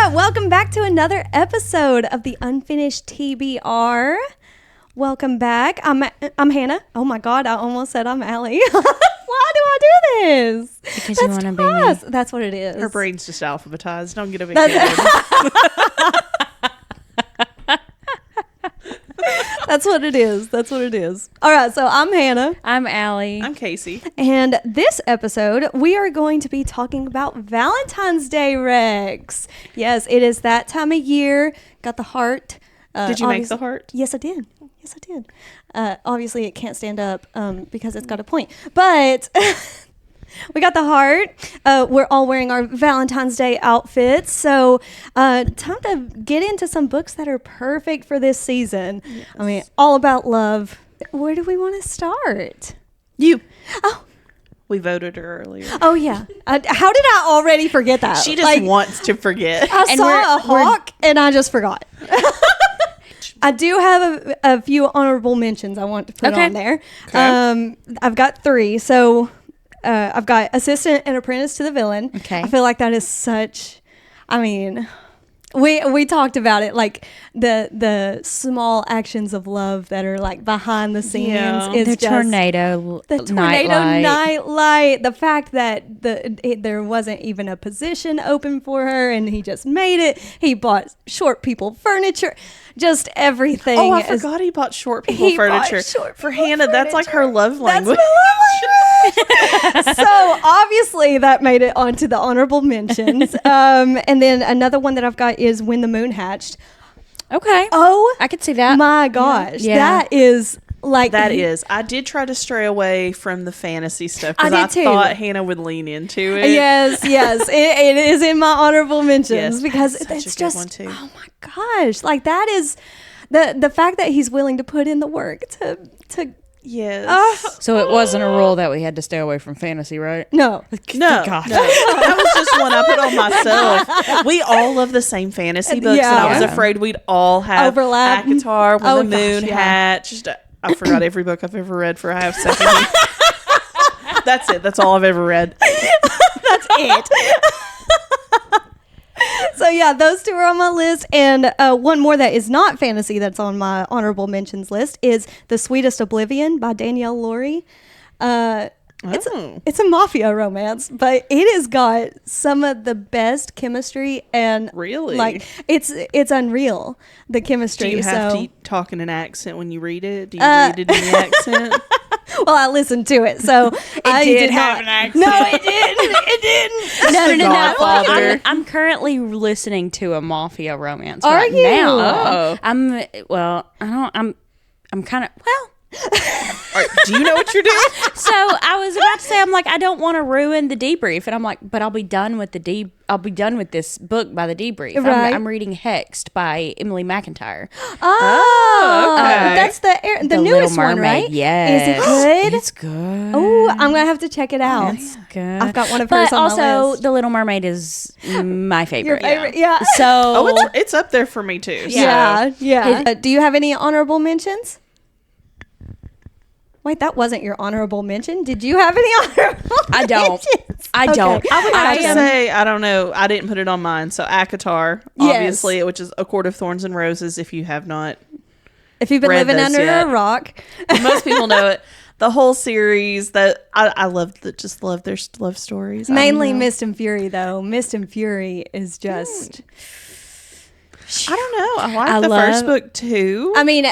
right, welcome back to another episode of the Unfinished TBR. Welcome back. I'm Hannah. Oh my God, I almost said I'm Allie. Why do I do this? Because you want to be me. That's what it is. Her brain's just alphabetized. Don't get a big head. That's what it is. That's what it is. All right, so I'm Hannah. I'm Allie. I'm Casey. And this episode, we are going to be talking about Valentine's Day, Rex. Yes, it is that time of year. Got the heart. Did you make the heart? Yes, I did. Yes, I did. Obviously, it can't stand up because it's got a point. But we got the heart. We're all wearing our Valentine's Day outfits. So time to get into some books that are perfect for this season. Yes. I mean, all about love. Where do we want to start? You. Oh. We voted her earlier. Oh, yeah. How did I already forget that? She just wants to forget. I saw a hawk and I just forgot. I do have a few honorable mentions I want to put on there. Okay. I've got 3. So I've got Assistant and Apprentice to the Villain. Okay. I feel like that is such, I mean, we talked about it, like the small actions of love that are like behind the scenes. Yeah. Is The just tornado night light. The fact that there wasn't even a position open for her and he just made it. He bought short people furniture. Just everything. Oh, I forgot he bought short people furniture. For Hannah, that's like her love language. That's my love language. So obviously that made it onto the honorable mentions. And then another one that I've got is When the Moon Hatched. Okay. Oh, I could see that. My gosh. Yeah. That is like. That is. I did try to stray away from the fantasy stuff because I thought Hannah would lean into it. Yes. It is in my honorable mentions because it's just, one too. Oh my gosh. Like that is the fact that he's willing to put in the work to yes. So it wasn't a rule that we had to stay away from fantasy, right? No. God. No. That was just one I put on myself. We all love the same fantasy books, and I was afraid we'd all have overlap. ACOTAR, When the Moon Hatched. I forgot every book I've ever read for a half second. That's it. That's all I've ever read. That's it. So yeah, those 2 are on my list, and one more that is not fantasy that's on my honorable mentions list is The Sweetest Oblivion by Danielle Laurie. It's a mafia romance, but it has got some of the best chemistry, and really, like it's unreal, the chemistry. Do you have to talk in an accent when you read it? Do you read it in the accent? Well, I listened to it, so it did have an accent. No, it didn't. It didn't. No. I'm currently listening to a mafia romance right you? now. Oh. I'm kind of Do you know what you're doing? So I was about to say, I'm like, I don't want to ruin the debrief, and I'm like, but I'll be done with I'll be done with this book by the debrief. Right. I'm reading Hexed by Emily McIntyre. Oh, okay. That's the newest one, right? Yes. Is it good? It's good. Oh, I'm gonna have to check it out. It's good. I've got one of hers on my also, list. The Little Mermaid is my favorite. Your favorite, yeah. So it's up there for me too. Yeah. Do you have any honorable mentions? Wait, that wasn't your honorable mention. Did you have any honorable I don't. mentions? I don't. I would have to say, I don't know. I didn't put it on mine. So ACOTAR, obviously, which is A Court of Thorns and Roses, if you have not. If you've been living under a rock. Most people know it. The whole series that I love their love stories. Mainly Mist and Fury, though. Mist and Fury is just... I don't know. I like the first book too. I mean,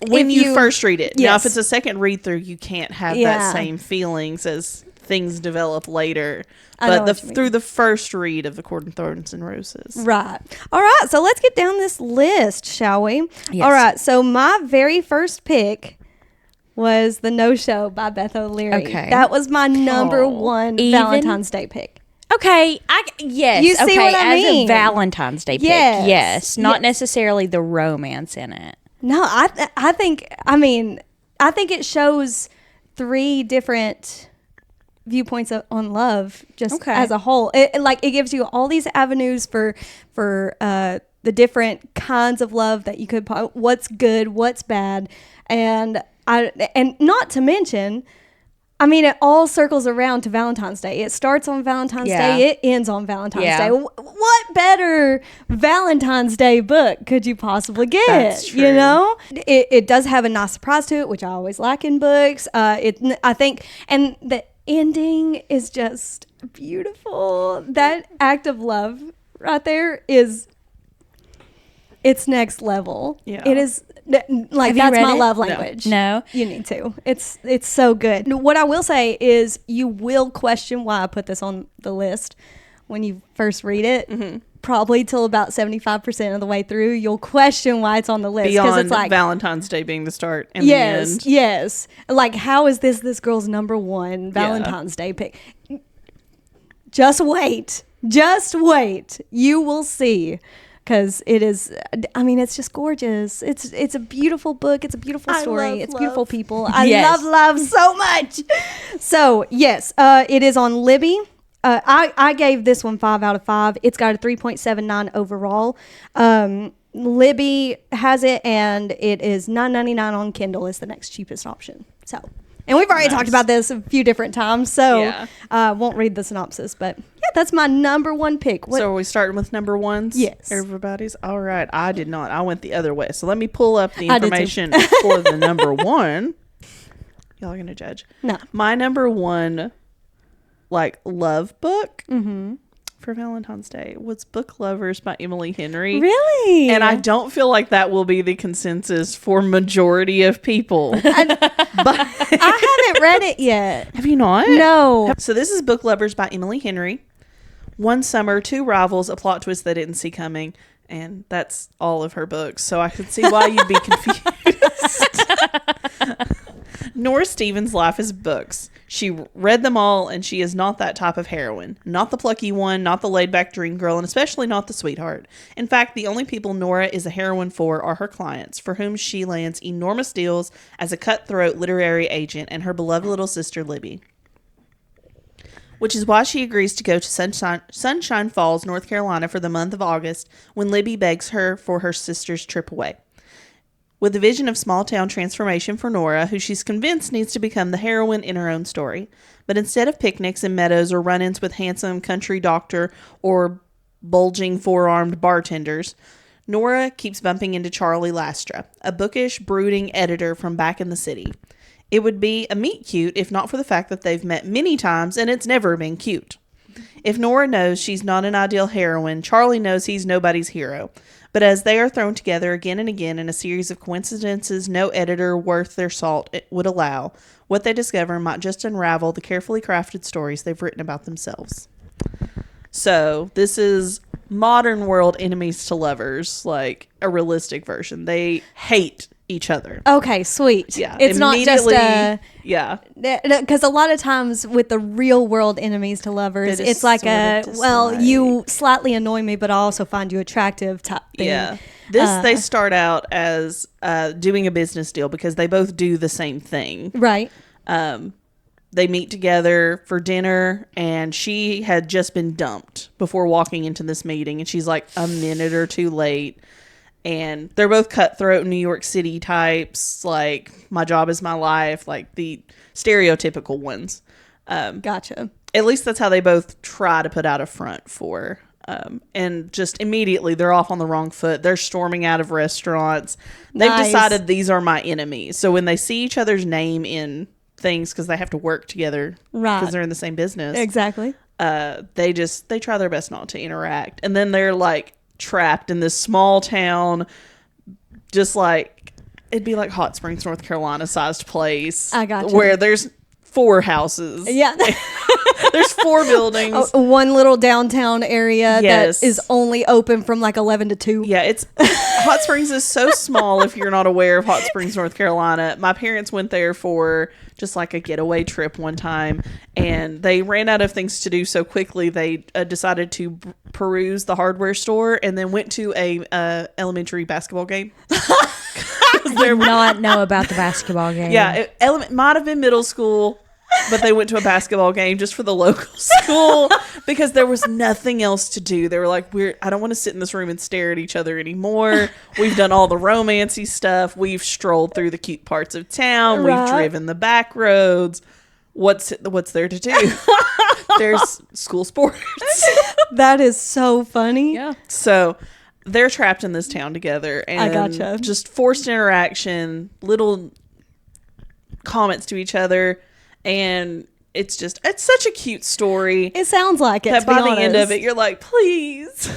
when you first read it. Yes. Now, if it's a second read through, you can't have that same feelings as things develop later. But through the first read of The Court of Thorns and Roses. Right. All right. So let's get down this list, shall we? Yes. All right. So my very first pick was The No-Show by Beth O'Leary. Okay. That was my number one Valentine's Day pick. Okay, yes. You see what I mean? As a Valentine's Day pick, yes. Not necessarily the romance in it. No, I think it shows 3 different viewpoints on love just as a whole. It gives you all these avenues for the different kinds of love that you could, what's good, what's bad, and not to mention, I mean, it all circles around to Valentine's Day. It starts on Valentine's Day. It ends on Valentine's Day. What what better Valentine's Day book could you possibly get? That's true. You know, it does have a nice surprise to it, which I always like in books. I think, and the ending is just beautiful. That act of love right there it's next level. Yeah. It is like, that's my love language. No. You need to. It's so good. What I will say is you will question why I put this on the list when you first read it. Mm-hmm. Probably till about 75% of the way through, you'll question why it's on the list. Beyond it's like Valentine's Day being the start and the end. Yes. Like, how is this girl's number one Valentine's Day pick? Just wait. You will see. Because it is, I mean, it's just gorgeous. It's a beautiful book. It's a beautiful story. It's beautiful people. I love love so much. So, yes, it is on Libby. I gave this one 5 out of 5. It's got a 3.79 overall. Libby has it, and it is $9.99 on Kindle is the next cheapest option. So, and we've already talked about this a few different times, so won't read the synopsis, but yeah, that's my number one pick. So are we starting with number ones? Yes. Everybody's? All right. I did not. I went the other way. So let me pull up the information for the number one. Y'all are going to judge. No. My number one, love book for Valentine's Day was Book Lovers by Emily Henry. Really? And I don't feel like that will be the consensus for majority of people. But I haven't read it yet. Have you not? No. So this is Book Lovers by Emily Henry. One summer, two rivals, a plot twist they didn't see coming. And that's all of her books. So I could see why you'd be confused. Nora Stevens' life is books. She read them all, and she is not that type of heroine. Not the plucky one, not the laid-back dream girl, and especially not the sweetheart. In fact, the only people Nora is a heroine for are her clients, for whom she lands enormous deals as a cutthroat literary agent, and her beloved little sister, Libby. Which is why she agrees to go to Sunshine Falls, North Carolina for the month of August, when Libby begs her for her sister's trip away. With a vision of small-town transformation for Nora, who she's convinced needs to become the heroine in her own story. But instead of picnics and meadows or run-ins with handsome country doctor or bulging four-armed bartenders, Nora keeps bumping into Charlie Lastra, a bookish, brooding editor from back in the city. It would be a meet-cute if not for the fact that they've met many times and it's never been cute. If Nora knows she's not an ideal heroine, Charlie knows he's nobody's hero. But as they are thrown together again and again in a series of coincidences no editor worth their salt would allow, what they discover might just unravel the carefully crafted stories they've written about themselves. So this is modern world enemies to lovers, like a realistic version. They hate each other. Okay, sweet. Yeah. It's not just yeah. Because a lot of times with the real world enemies to lovers, it's like you slightly annoy me, but I also find you attractive type thing. Yeah. They start out as doing a business deal because they both do the same thing. Right. They meet together for dinner, and she had just been dumped before walking into this meeting, and she's like a minute or two late. And they're both cutthroat New York City types, like my job is my life, like the stereotypical ones. Gotcha. At least that's how they both try to put out a front for. And just immediately they're off on the wrong foot. They're storming out of restaurants. They've decided these are my enemies. So when they see each other's name in things, because they have to work together, because they're in the same business. Exactly. They try their best not to interact. And then they're like trapped in this small town, just like it'd be like Hot Springs, North Carolina sized place. I got you. Where there's 4 houses. Yeah. There's 4 buildings. One little downtown area that is only open from like 11 to 2. Yeah, Hot Springs is so small if you're not aware of Hot Springs, North Carolina. My parents went there for just like a getaway trip one time, and they ran out of things to do so quickly they decided to peruse the hardware store and then went to a elementary basketball game. I did not know about the basketball game. Yeah, it might have been middle school, but they went to a basketball game just for the local school because there was nothing else to do. They were like, I don't want to sit in this room and stare at each other anymore. We've done all the romancy stuff. We've strolled through the cute parts of town. We've driven the back roads. What's there to do? There's school sports. That is so funny. Yeah. So they're trapped in this town together, and I gotcha. just forced interaction, little comments to each other, and it's such a cute story. It sounds like it. That To by be the end of honest. it, you're like, please.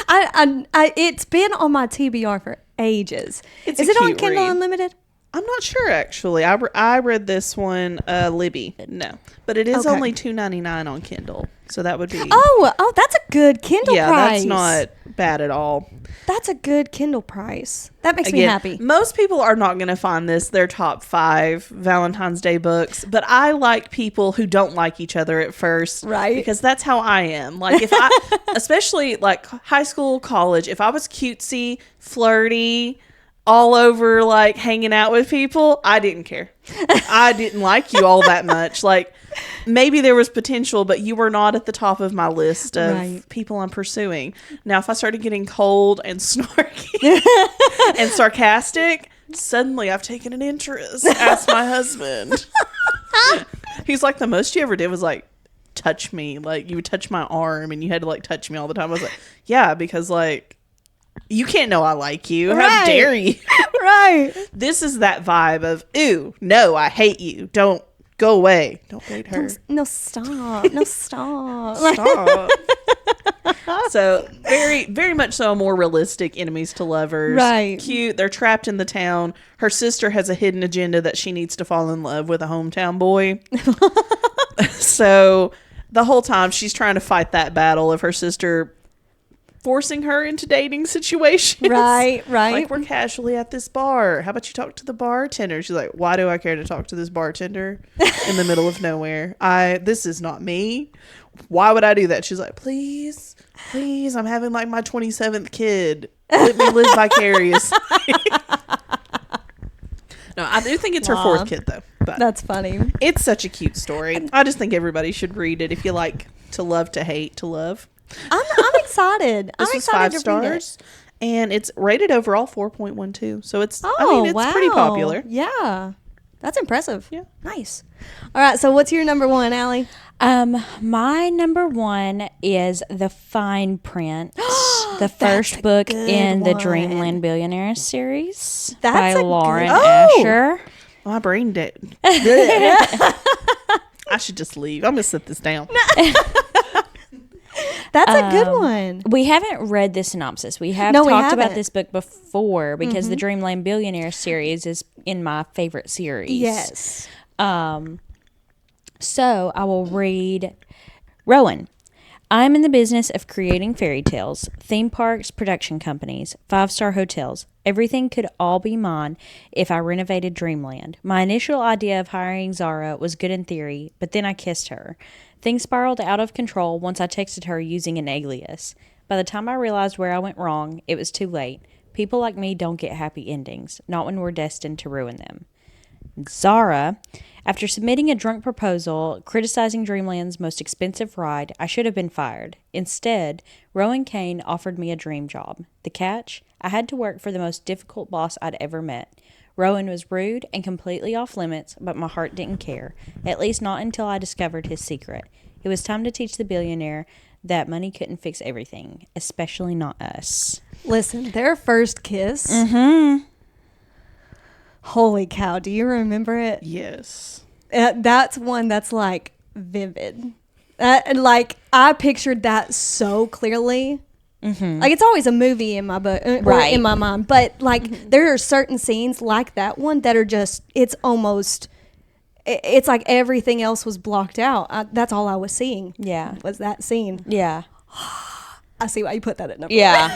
It's been on my TBR for ages. It's Is a it on cute Kindle read. Unlimited? I'm not sure actually. I read this one, Libby. No, but it is Okay. only $2.99 on Kindle, so that would be. Oh, that's a good Kindle price. That's not bad at all. That's a good Kindle price. That makes me Again, happy. most people are not going to find this their top 5 Valentine's Day books, but I like people who don't like each other at first, Right. Because that's how I am. Like if I, especially like high school, college, if I was cutesy, flirty, all over like hanging out with people, I didn't care. I didn't like you all that much. Like maybe there was potential, but you were not at the top of my list of Right. people I'm pursuing. Now, if I started getting cold and snarky and sarcastic, suddenly I've taken an interest. Ask my husband. He's like, the most you ever did was like touch me. Like you would touch my arm and you had to like touch me all the time. I was like, yeah, because like you can't know I like you. How Right. dare you? Right. This is that vibe of, ooh, no, I hate you. Don't go away. Don't date her. No, stop. No, stop. Stop. So very, very much so a more realistic enemies to lovers. Right. Cute. They're trapped in the town. Her sister has a hidden agenda that she needs to fall in love with a hometown boy. So the whole time she's trying to fight that battle of her sister forcing her into dating situations. Right. Like, we're casually at this bar. How about you talk to the bartender? She's like, why do I care to talk to this bartender in the middle of nowhere? This is not me. Why would I do that? She's like, please, I'm having like my 27th kid. Let me live vicariously. No, I do think it's her 4th kid though. But That's funny. it's such a cute story. I just think everybody should read it if you like to love, to hate, to love. I'm excited. This I'm was excited 5 to stars, and it's rated overall 4.12. So it's, Oh, it's pretty popular. Yeah. That's impressive. Yeah. Nice. All right. So what's your number 1, Allie? My number 1 is The Fine Print, the first book in the one. Dreamland Billionaires series That's by a good- Lauren Oh! Asher. My brain dead. I should just leave. I'm gonna sit this down. That's a good one. We haven't read the synopsis. We have No, we talked about haven't. this book before because the Dreamland Billionaires series is in my favorite series. Yes. So I will read Rowan. I'm in the business of creating fairy tales, theme parks, production companies, 5-star hotels. Everything could all be mine if I renovated Dreamland. My initial idea of hiring Zara was good in theory, but then I kissed her. Things spiraled out of control once I texted her using an alias. By the time I realized where I went wrong, it was too late. People like me don't get happy endings, not when we're destined to ruin them. Zara, after submitting a drunk proposal criticizing Dreamland's most expensive ride, I should have been fired. Instead, Rowan Kane offered me a dream job. The catch? I had to work for the most difficult boss I'd ever met. Rowan was rude and completely off limits, but my heart didn't care, at least not until I discovered his secret. It was time to teach the billionaire that money couldn't fix everything, especially not us. Listen, their first kiss. Holy cow. Do you remember it? Yes. That's one that's like vivid. Like I pictured that so clearly. Like it's always a movie in my book, Right. in my mind. But like there are certain scenes like that one that are just, it's almost, it's like everything else was blocked out. That's all I was seeing. Yeah. Was that scene. Yeah. I see why you put that at number Yeah.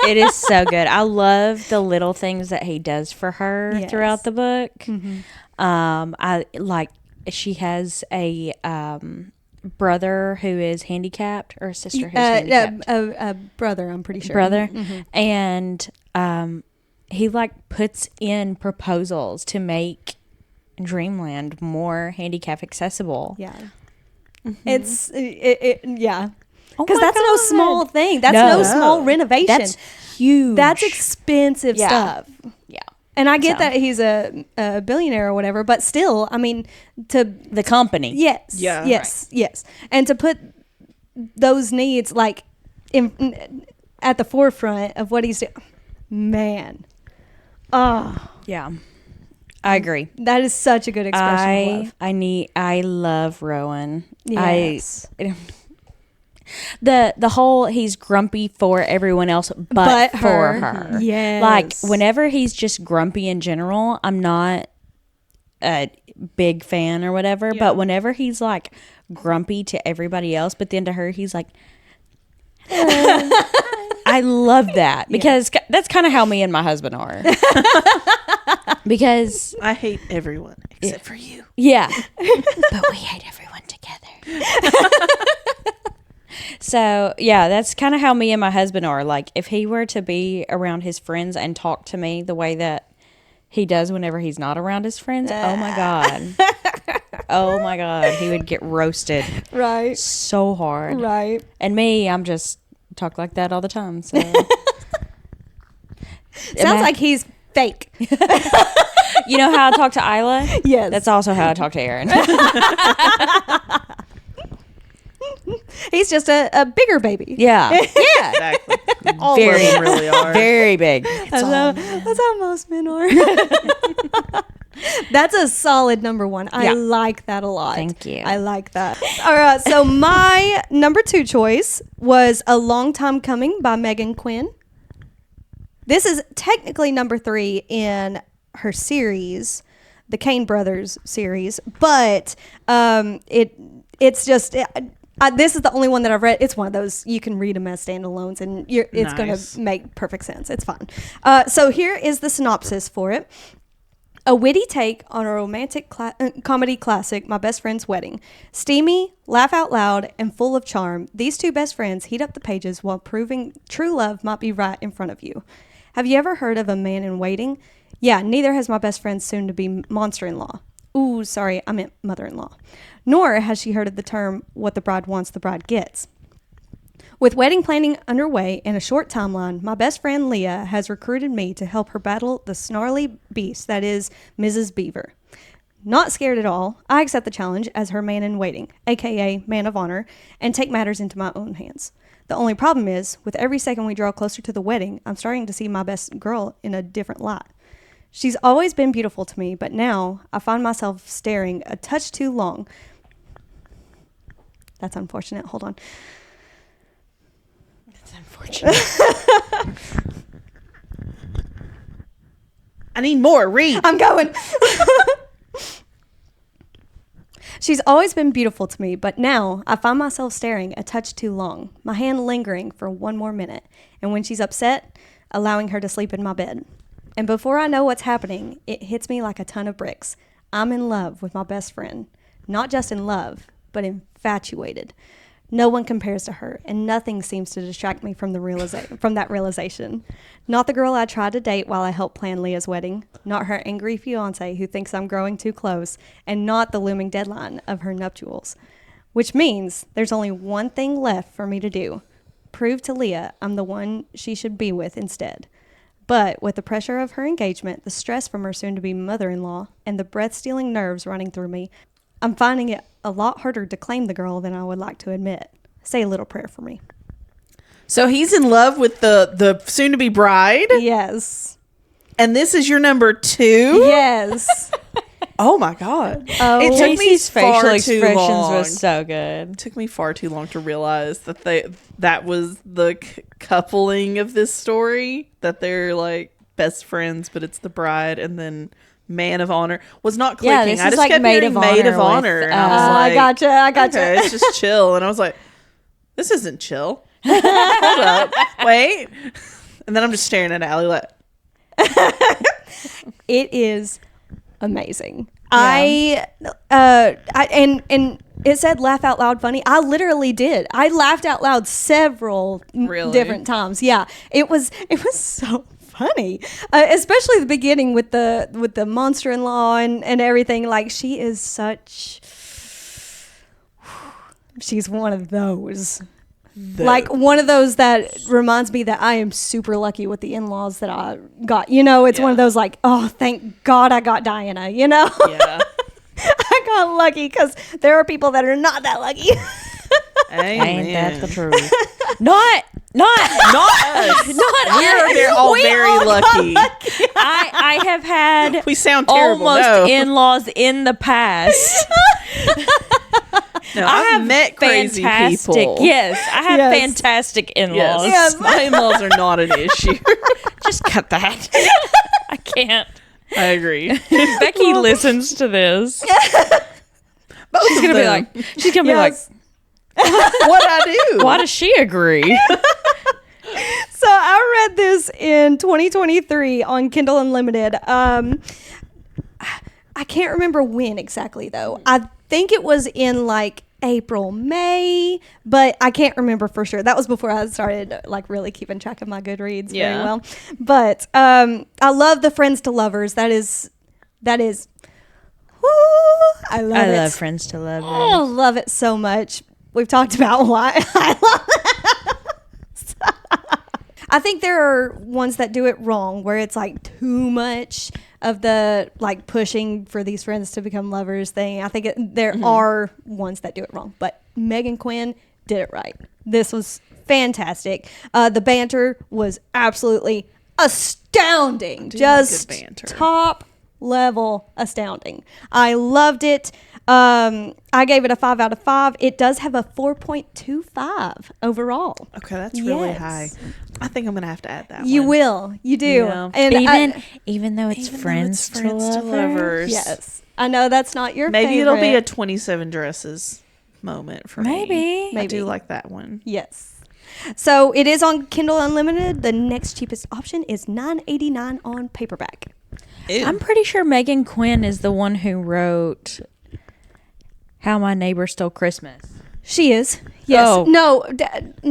It is so good. I love the little things that he does for her Yes. throughout the book. I like she has a brother who is handicapped or a sister who's handicapped. A brother, I'm pretty sure. Brother. And he like puts in proposals to make Dreamland more handicap accessible. Yeah. It's, yeah. Oh Because my that's no God. small thing. That's No. no small renovation. That's huge. That's expensive Yeah. stuff. Yeah. And I get So. that he's a billionaire or whatever, but still, I mean, to The company. yes, Yeah. yes, yes, and to put those needs like at the forefront of what he's doing. Man. Oh. Yeah. I agree. That is such a good expression of love. I love Rowan. Yes. The whole he's grumpy for everyone else but for her. Yes. Like whenever he's just grumpy in general, I'm not a big fan or whatever. Yeah. But whenever he's like grumpy to everybody else, but then to her he's like I love that because that's kind of how me and my husband are. Because I hate everyone except for you. Yeah. But we hate everyone together. So, yeah, that's kind of how me and my husband are. Like, if he were to be around his friends and talk to me the way that he does whenever he's not around his friends, oh, my God. Oh, my God. He would get roasted. Right. So hard. Right. And me, I'm just talk like that all the time. So. Sounds like he's fake. You know how I talk to Isla? Yes. That's also how I talk to Aaron. He's just a bigger baby. Yeah. Yeah. Exactly. All of them really are. Very big. That's how most men are. That's a solid number one. I like that a lot. Thank you. I like that. All right. So my number 2 choice was A Long Time Coming by Megan Quinn. This is technically number 3 in her series, the Kane Brothers series, but it's just... this is the only one that I've read. It's one of those you can read them as standalones, and it's going to make perfect sense. It's fine. So here is the synopsis for it. A witty take on a romantic comedy classic, My Best Friend's Wedding. Steamy, laugh out loud, and full of charm, these 2 best friends heat up the pages while proving true love might be right in front of you. Have you ever heard of a man in waiting? Yeah, neither has my best friend's soon-to-be monster-in-law. Ooh, sorry, I meant mother-in-law. Nor has she heard of the term, what the bride wants, the bride gets. With wedding planning underway and a short timeline, my best friend Leah has recruited me to help her battle the snarly beast that is Mrs. Beaver. Not scared at all, I accept the challenge as her man in waiting, aka man of honor, and take matters into my own hands. The only problem is, with every second we draw closer to the wedding, I'm starting to see my best girl in a different light. She's always been beautiful to me, but now I find myself staring a touch too long. That's unfortunate. Hold on. That's unfortunate. I need more. Read. I'm going. She's always been beautiful to me, but now I find myself staring a touch too long, my hand lingering for one more minute, and when she's upset, allowing her to sleep in my bed. And before I know what's happening, it hits me like a ton of bricks. I'm in love with my best friend. Not just in love, but infatuated. No one compares to her, and nothing seems to distract me from that realization. Not the girl I tried to date while I helped plan Leah's wedding, not her angry fiancé who thinks I'm growing too close, and not the looming deadline of her nuptials. Which means there's only one thing left for me to do. Prove to Leah I'm the one she should be with instead. But with the pressure of her engagement, the stress from her soon-to-be mother-in-law, and the breath-stealing nerves running through me, I'm finding it a lot harder to claim the girl than I would like to admit. Say a little prayer for me. So he's in love with the soon-to-be bride? Yes. And this is your number 2? Yes. Oh, my God. Oh, it took me facial far too expressions long. was so good. It took me far too long to realize that was the coupling of this story, that they're like best friends, but it's the bride and then man of honor was not clicking. Yeah, this I is just like kept maid hearing of maid of honor honor, with, and I was like, I gotcha. Okay, it's just chill. And I was like, this isn't chill. Hold up, wait. And then I'm just staring at Allie like, it is amazing. Yeah. And it said laugh out loud funny. I literally did. I laughed out loud several different times. Yeah, it was so funny, especially the beginning with the monster-in-law and everything. Like, she is such. She's one of those. Like one of those that reminds me that I am super lucky with the in-laws that I got. You know, it's one of those like, oh, thank God I got Diana, you know? Yeah. I got lucky because there are people that are not that lucky. Amen. Ain't that the truth? Not us. We're all very lucky. I have had We sound terrible. almost No. in-laws in the past. No, I've met crazy people. Yes, I have fantastic in-laws. Yes. My in-laws are not an issue. Just cut that. I can't. I agree. Becky listens to this. She's Gonna be like, Yes. what I do? why does she agree? So I read this in 2023 on Kindle Unlimited. I can't remember when exactly though. I think it was in like April, May, but I can't remember for sure. That was before I started like really keeping track of my Goodreads very well. But I love the Friends to Lovers. That is woo, I love it. I love Friends to Lovers. Oh, love it so much. We've talked about why I love it. I think there are ones that do it wrong, where it's like too much of the like pushing for these friends to become lovers thing. I think there are ones that do it wrong, but Megan Quinn did it right. This was fantastic. The banter was absolutely astounding. Just like good banter. Top level astounding. I loved it. I gave it a 5 out of 5. It does have a 4.25 overall. Okay, that's really high. I think I'm gonna have to add that. You one. will. You do. Yeah. And Even though it's friends to lovers. yes. I know that's not your Maybe favorite. it'll be a 27 dresses moment for me. Maybe. I do like that one. Yes. So it is on Kindle Unlimited. The next cheapest option is $9.89 on paperback. Ew. I'm pretty sure Megan Quinn is the one who wrote How My Neighbor Stole Christmas. She is. Yes. Oh. No,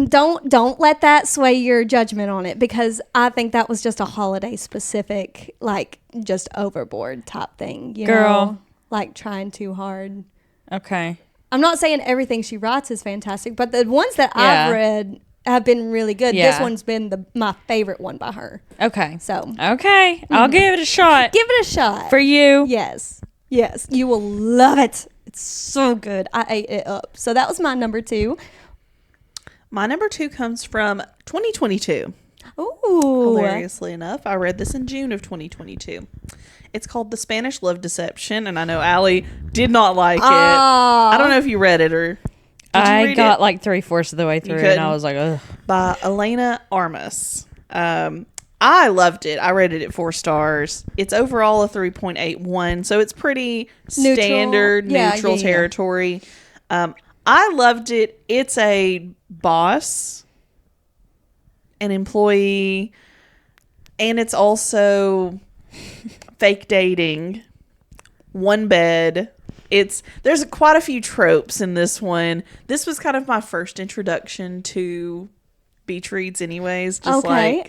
don't let that sway your judgment on it, because I think that was just a holiday specific, like just overboard type thing. You Girl. know? Like trying too hard. Okay. I'm not saying everything she writes is fantastic, but the ones that Yeah. I've read have been really good. Yeah. This one's been my favorite one by her. Okay. So Okay. I'll give it a shot. give it a shot. For you. Yes. Yes. You will love it. It's so good. I ate it up. So that was my number 2. My number 2 comes from 2022. Ooh. Hilariously enough, I read this in June of 2022. It's called The Spanish Love Deception, and I know Allie did not like it. I don't know if you read it or... I got like 3/4 of the way through and I was like, ugh. By Elena Armas. I loved it. I rated it 4 stars. It's overall a 3.81, so it's pretty standard, neutral territory. I loved it. It's a boss, an employee, and it's also fake dating, one bed. There's quite a few tropes in this one. This was kind of my first introduction to beach reads anyways. Okay.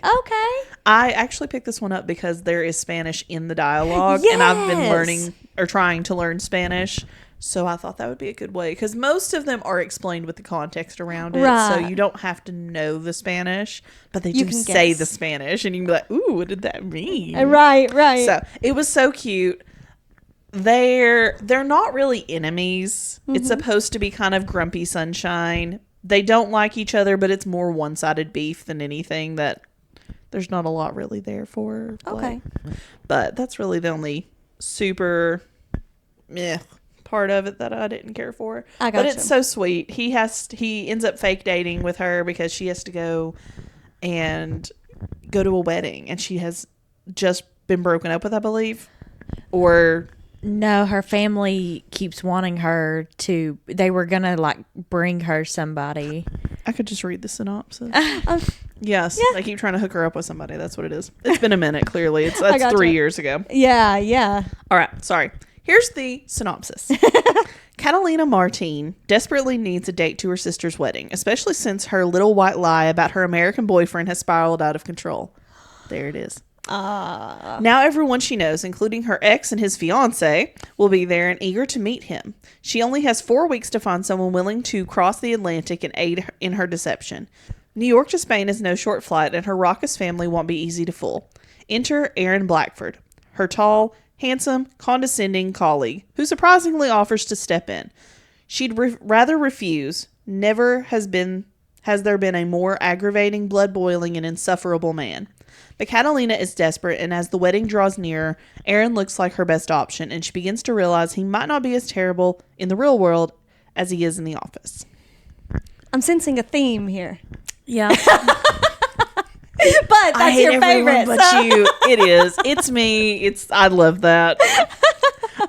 I actually picked this one up because there is Spanish in the dialogue, and I've been learning or trying to learn Spanish. So I thought that would be a good way, because most of them are explained with the context around it. Right. So you don't have to know the Spanish, but they You do can say guess. the Spanish, and you can be like, ooh, what did that mean? Right. So it was so cute. They're not really enemies. It's supposed to be kind of grumpy sunshine. They don't like each other, but it's more one-sided beef than anything. That there's not a lot really there for. Okay. But that's really the only super part of it that I didn't care for. I But gotcha. it's so sweet. He ends up fake dating with her because she has to go to a wedding, and she has just been broken up with, I believe. Or No, her family keeps wanting her to. They were gonna like bring her somebody. I could just read the synopsis. Yes, they keep trying to hook her up with somebody. That's what it is. It's been a minute, clearly. That's gotcha. 3 years ago. Yeah. All right, sorry. Here's the synopsis. Catalina Martin desperately needs a date to her sister's wedding, especially since her little white lie about her American boyfriend has spiraled out of control. There it is. Now everyone she knows, including her ex and his fiance, will be there and eager to meet him. She only has 4 weeks to find someone willing to cross the Atlantic and aid in her deception. New York to Spain is no short flight, and her raucous family won't be easy to fool. Enter Aaron Blackford, her tall, handsome, condescending colleague, who surprisingly offers to step in. She'd rather refuse, Never has there been a more aggravating, blood-boiling, and insufferable man. But Catalina is desperate, and as the wedding draws nearer, Aaron looks like her best option, and she begins to realize he might not be as terrible in the real world as he is in the office. I'm sensing a theme here. Yeah. But that's your favorite. But you. It is. It's me. I love that.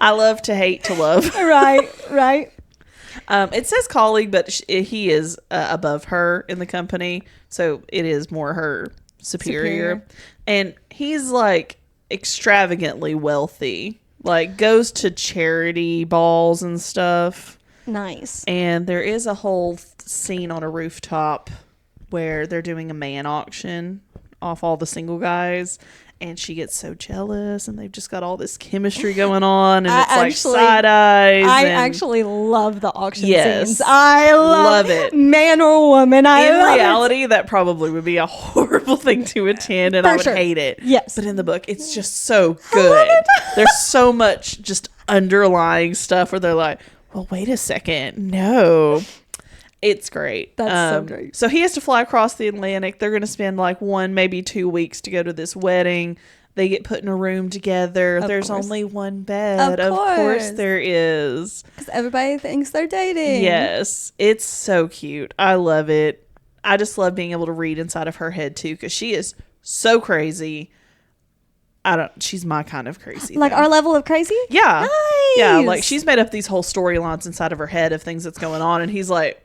I love to hate to love. Right. It says colleague, but he is above her in the company, so it is more her superior. And he's like extravagantly wealthy, like goes to charity balls and stuff. Nice. And there is a whole scene on a rooftop where they're doing a man auction off all the single guys, and she gets so jealous, and they've just got all this chemistry going on, and it's like side eyes. I actually love the auction Yes, scenes. I love it. Man or woman. In reality, that probably would be a horrible thing to attend, and I would hate it. Yes. But in the book, it's just so good. There's so much just underlying stuff where they're like, well, wait a second. No. It's great. That's so great. So he has to fly across the Atlantic. They're going to spend like 1, maybe 2 weeks to go to this wedding. They get put in a room together. There's only one bed. Of course there is. Because everybody thinks they're dating. Yes. It's so cute. I love it. I just love being able to read inside of her head too, because she is so crazy. She's my kind of crazy. Like our level of crazy? Yeah. Nice. Yeah. Like she's made up these whole storylines inside of her head of things that's going on. And he's like,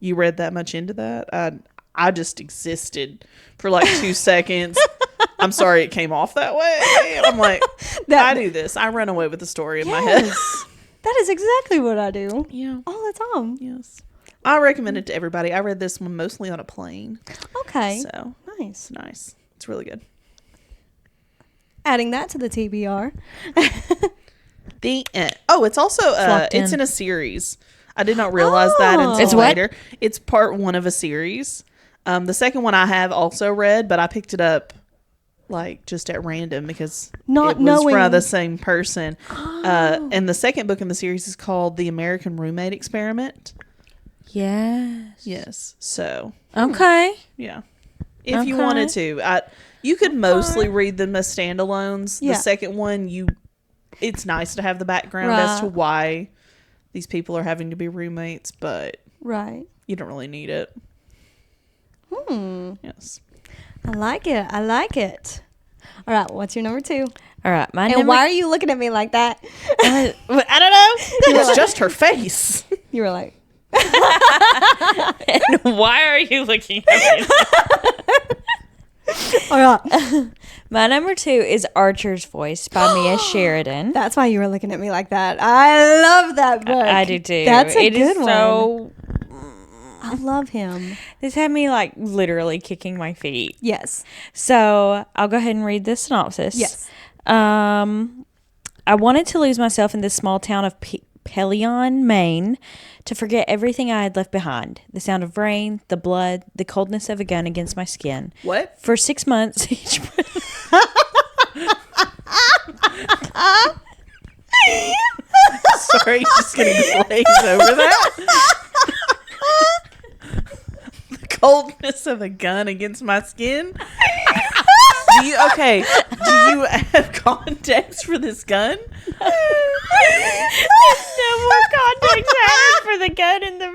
you read that much into that? I just existed for like 2 seconds. I'm sorry it came off that way. I'm like, I do this. I run away with the story in my head. That is exactly what I do. Yeah. All the time. Yes. I recommend it to everybody. I read this one mostly on a plane. Okay. So nice. Nice. It's really good. Adding that to the TBR. The end. Oh, it's also it's in a series. I did not realize that until It's later. It's part 1 of a series. The second one I have also read, but I picked it up like just at random because it was from the same person. And the second book in the series is called The American Roommate Experiment. Yes. So. Okay. Yeah. If you wanted to, you could mostly read them as standalones. Yeah. The second one, it's nice to have the background as to why these people are having to be roommates, but you don't really need it. Yes. I like it. All right, what's your number 2? All right, and why are you looking at me like that? I don't know. It's just her face. You were like. And why are you looking at me? All right. My number 2 is Archer's Voice by Mia Sheridan. That's why you were looking at me like that. I love that book. I do too. That's a good one. So I love him. This had me like literally kicking my feet. Yes. So I'll go ahead and read the synopsis. Yes. I wanted to lose myself in this small town of Pelion, Maine, to forget everything I had left behind. The sound of rain, the blood, the coldness of a gun against my skin. What? For 6 months, Sorry, just getting glazed over that. The coldness of a gun against my skin. Do you have context for this gun? There's no more context added for the gun in the.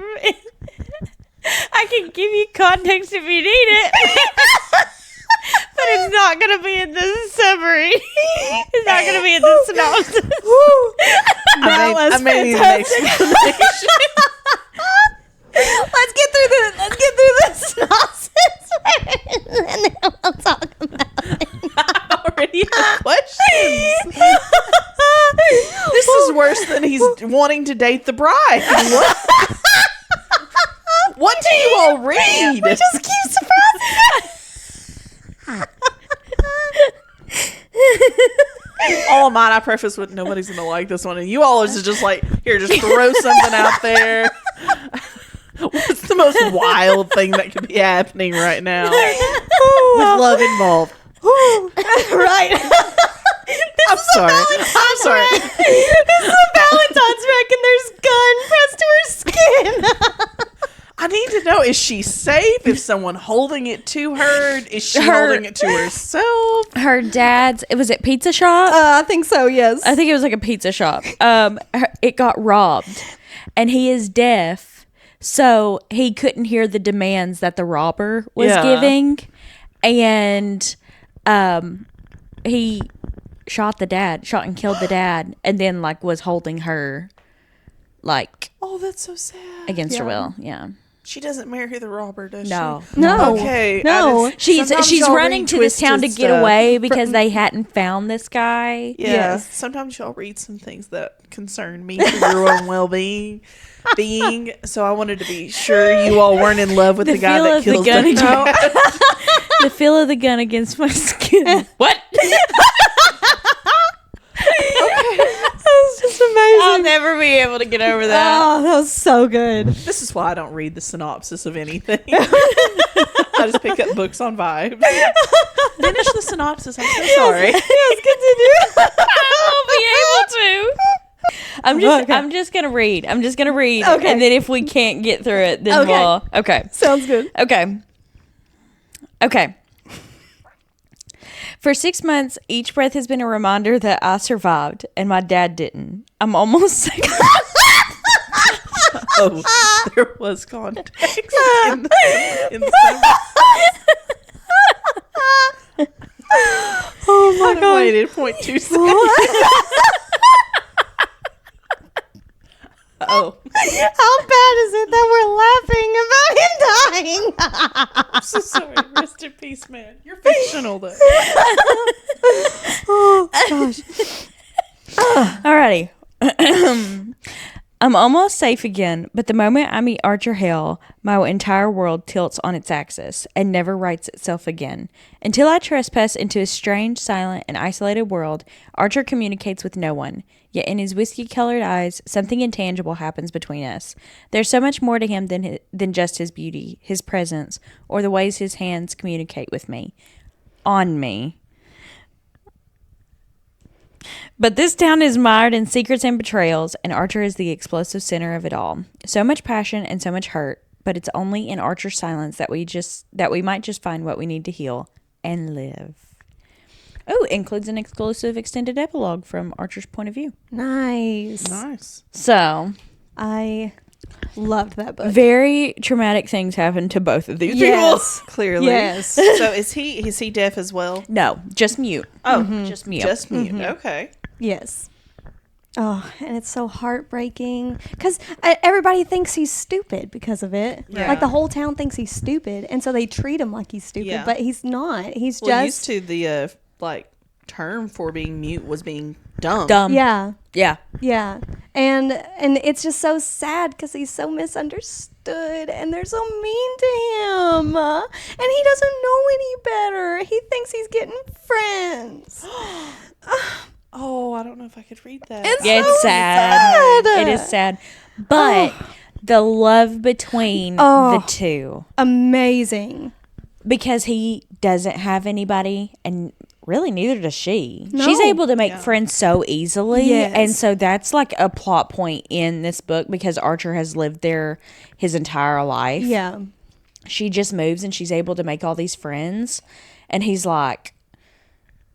I can give you context if you need it, but it's not going to be in the summary. It's not going to be in the synopsis. I may need an explanation. Let's get through the synopsis, and then we'll talk about it. I already have questions. This is worse than he's wanting to date the bride. What do you all read? We just keep surprising. All of mine, I preface with nobody's gonna like this one, and you all are just like, here, just throw something out there. What's the most wild thing that could be happening right now with love involved? Right. I'm sorry. I'm sorry. It's a Valentine's wreck and there's gun pressed to her skin. I need to know, is she safe? Is someone holding it to her? Is she holding it to herself? Her dad's, was it Pizza Shop? I think so, yes. I think it was like a pizza shop. It got robbed, and he is deaf, so he couldn't hear the demands that the robber was giving, and he shot and killed the dad, and then like was holding her, like, Oh, that's so sad. against her will. Yeah. She doesn't marry the robber, does No. she? No. Okay. No. She's sometimes y'all running read to this town to twisted get stuff. away because they hadn't found this guy. Yeah. Yes. Sometimes y'all read some things that concern me for your own well-being. So I wanted to be sure you all weren't in love with the guy feel that of the kills gun them. against- The feel of the gun against my skin. What? That was just amazing. I'll never be able to get over that. Oh, that was so good. This is why I don't read the synopsis of anything. I just pick up books on vibes. Finish the synopsis. I'm so sorry. Yes, continue. I won't be able to. I'm just gonna read. Okay. And then if we can't get through it, then we'll. Okay. Sounds good. Okay. For 6 months, each breath has been a reminder that I survived and my dad didn't. I'm almost sick. Oh, there was context in the Oh my I god. waited 0.2 seconds. Oh, How bad is it that we're laughing about him dying? I'm so sorry. Rest in peace, man. You're fictional, though. Oh gosh. Alrighty. I'm almost safe again, but the moment I meet Archer Hale, my entire world tilts on its axis and never rights itself again. Until I trespass into a strange, silent, and isolated world, Archer communicates with no one. Yet in his whiskey-colored eyes, something intangible happens between us. There's so much more to him than just his beauty, his presence, or the ways his hands communicate with me. On me. But this town is mired in secrets and betrayals, and Archer is the explosive center of it all. So much passion and so much hurt, but it's only in Archer's silence that we might just find what we need to heal and live. Oh, it includes an exclusive extended epilogue from Archer's point of view. Nice. Nice. So, I loved that book. very traumatic things happen to both of these Yes. people. Clearly. Yes. So is he deaf as well? No, just mute. Oh, Just mute. just mute. Okay. Yes. Oh, and it's so heartbreaking because everybody thinks he's stupid because of it. Yeah. Like the whole town thinks he's stupid, and so they treat him like he's stupid, Yeah. but he's not. He's Well, just used to the term for being mute was being dumb. Dumb. yeah, Yeah. yeah, and it's just so sad because he's so misunderstood, and they're so mean to him, and he doesn't know any better. He thinks he's getting friends. Oh, I don't know if I could read that. It's Yeah, so it's sad. sad. It is sad. But the love between the two, Amazing. because he doesn't have anybody, and really neither does she. No. She's able to make friends so easily. Yes. And so that's like a plot point in this book because Archer has lived there his entire life. Yeah. She just moves and she's able to make all these friends. And he's like,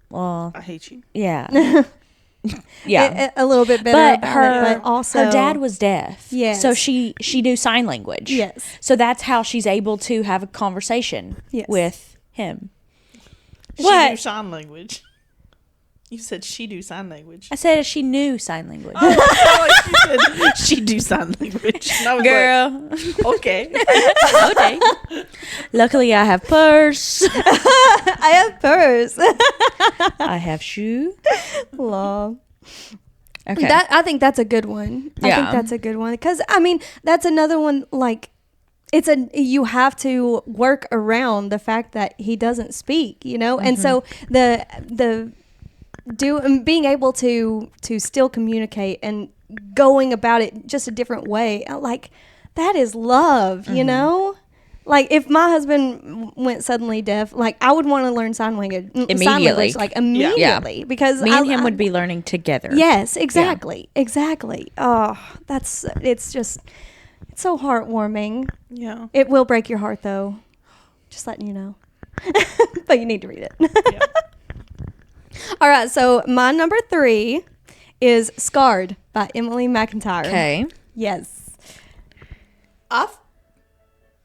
well, I hate you. yeah. Yeah. A little bit better But about it, but also her dad was deaf. Yes. So she knew sign language. Yes. So that's how she's able to have a conversation Yes. with him. She What? do sign language. You said she do sign language. I said she knew sign language. Oh, I felt like you said she do sign language. And I was Girl. like, okay. Okay. Luckily, I have purse. I have purse. I have shoe. Love. Okay. I think that's a good one. I Yeah. think that's a good one because I mean that's another one like you have to work around the fact that he doesn't speak, you know, and so being able to still communicate and going about it just a different way, like that is love, you know. Like, if my husband went suddenly deaf, like, I would want to learn sign language immediately. Because me and him would be learning together. Yes, exactly. Yeah. Exactly. Oh, it's so heartwarming. Yeah. It will break your heart, though. Just letting you know. But you need to read it. Yeah. All right, so my number 3 is Scarred by Emily McIntyre. Okay. Yes.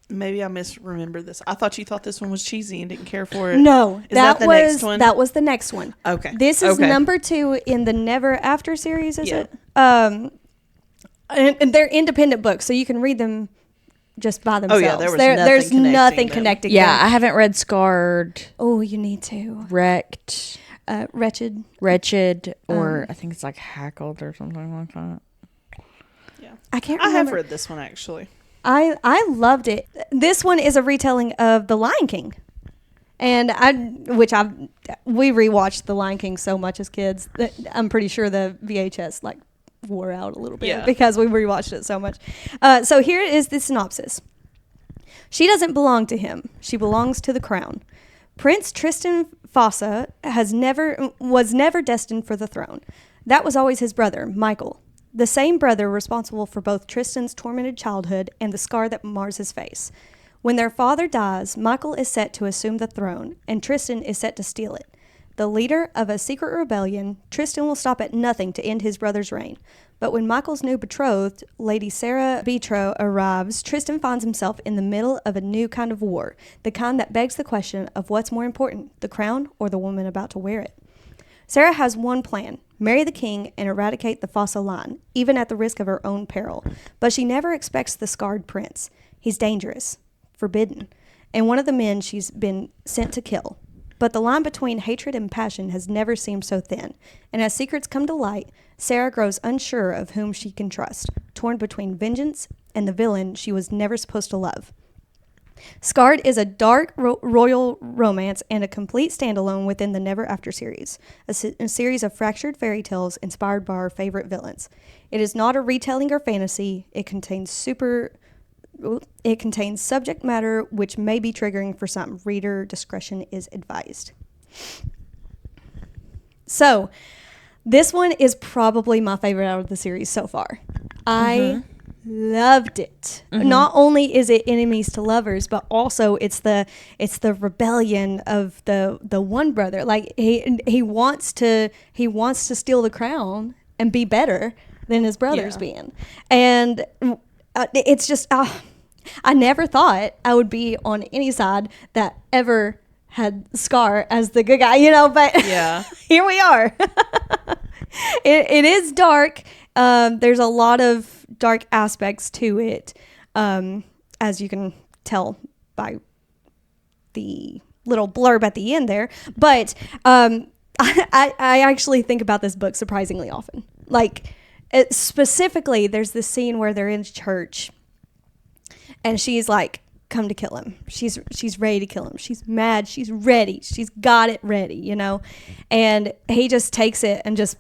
Maybe I misremembered this. I thought you thought this one was cheesy and didn't care for it. No, that the next one? That was the next one. Okay. This is number 2 in the Never After series, is it? And they're independent books, so you can read them just by themselves. Oh yeah, there's nothing connecting Yeah, them. I haven't read Scarred. Oh, you need to. Wrecked. Wretched, or I think it's like Hackled or something like that. Yeah, I can't remember. I have read this one actually. I loved it. This one is a retelling of The Lion King, and we rewatched The Lion King so much as kids that I'm pretty sure the VHS like wore out a little bit because we rewatched it so much. So here is the synopsis. She doesn't belong to him. She belongs to the crown. Prince Tristan Fossa was never destined for the throne. That was always his brother, Michael. The same brother responsible for both Tristan's tormented childhood and the scar that mars his face. When their father dies, Michael is set to assume the throne, and Tristan is set to steal it. The leader of a secret rebellion, Tristan will stop at nothing to end his brother's reign. But when Michael's new betrothed, Lady Sarah Beatrow, arrives, Tristan finds himself in the middle of a new kind of war, the kind that begs the question of what's more important, the crown or the woman about to wear it. Sarah has one plan, marry the king and eradicate the Fossa line, even at the risk of her own peril. But she never expects the scarred prince. He's dangerous, forbidden, and one of the men she's been sent to kill. But the line between hatred and passion has never seemed so thin, and as secrets come to light, Sarah grows unsure of whom she can trust, torn between vengeance and the villain she was never supposed to love. Scarred is a dark royal romance and a complete standalone within the Never After series, a series of fractured fairy tales inspired by our favorite villains. It is not a retelling or fantasy. It contains subject matter which may be triggering for some. Reader discretion is advised. So, this one is probably my favorite out of the series so far. I loved it. Not only is it enemies to lovers, but also it's the rebellion of the one brother. Like he wants to steal the crown and be better than his brothers being. And it's just I never thought I would be on any side that ever had Scar as the good guy, but here we are. It is dark. There's a lot of dark aspects to it, as you can tell by the little blurb at the end there. But I actually think about this book surprisingly often. Like, specifically, there's this scene where they're in church, and she's like, come to kill him. She's ready to kill him. She's mad. She's ready. She's got it ready, And he just takes it and just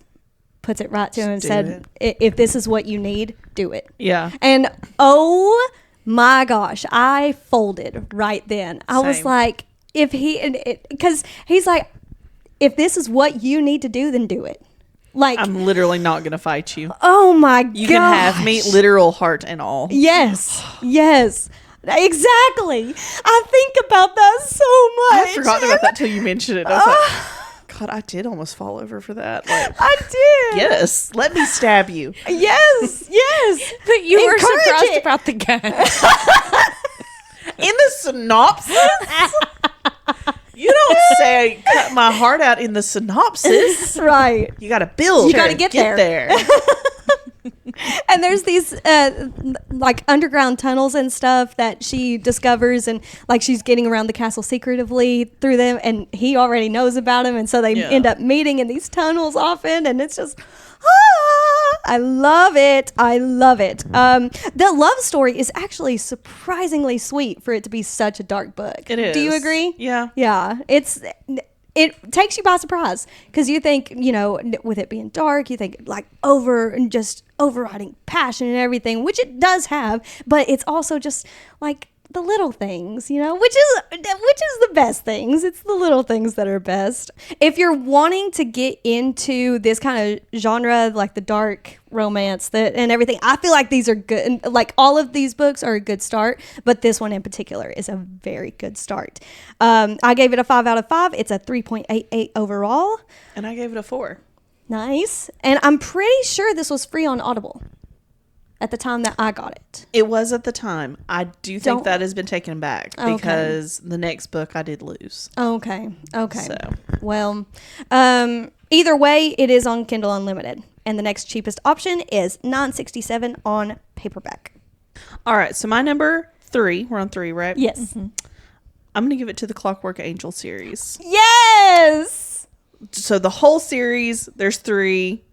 puts it right to him and said, if this is what you need, do it. Yeah. And oh my gosh, I folded right then. I was like, because he's like, if this is what you need to do, then do it. Like, I'm literally not going to fight you. Oh my god. You can have me, literal heart and all. Yes. Yes. Exactly. I think about that so much. I forgot about that till you mentioned it. I was like, God, I did almost fall over for that. Like, I did. Yes. Let me stab you. Yes. Yes. But you were surprised about the gun. In the synopsis? You don't say cut my heart out in the synopsis. Right. You got to build. You got to get there. And there's these like underground tunnels and stuff that she discovers, and like she's getting around the castle secretively through them, and he already knows about them, and so they end up meeting in these tunnels often, and it's just I love it. I love it. The love story is actually surprisingly sweet for it to be such a dark book. It is. Do you agree? Yeah. Yeah. It takes you by surprise because you think, with it being dark, you think like overriding passion and everything, which it does have, but it's also just like the little things, you know, which is the best things. It's the little things that are best. If you're wanting to get into this kind of genre, like the dark romance and everything, I feel like these are good. Like all of these books are a good start, but this one in particular is a very good start. I gave it a 5 out of 5. It's a 3.88 overall. And I gave it a 4. Nice. And I'm pretty sure this was free on Audible at the time that I got it. It was at the time. I do think that has been taken back because the next book I did lose. Okay. So. Well, either way, it is on Kindle Unlimited. And the next cheapest option is $9.67 on paperback. All right. So my number 3, we're on 3, right? Yes. Mm-hmm. I'm going to give it to the Clockwork Angel series. Yes! So the whole series, there's 3.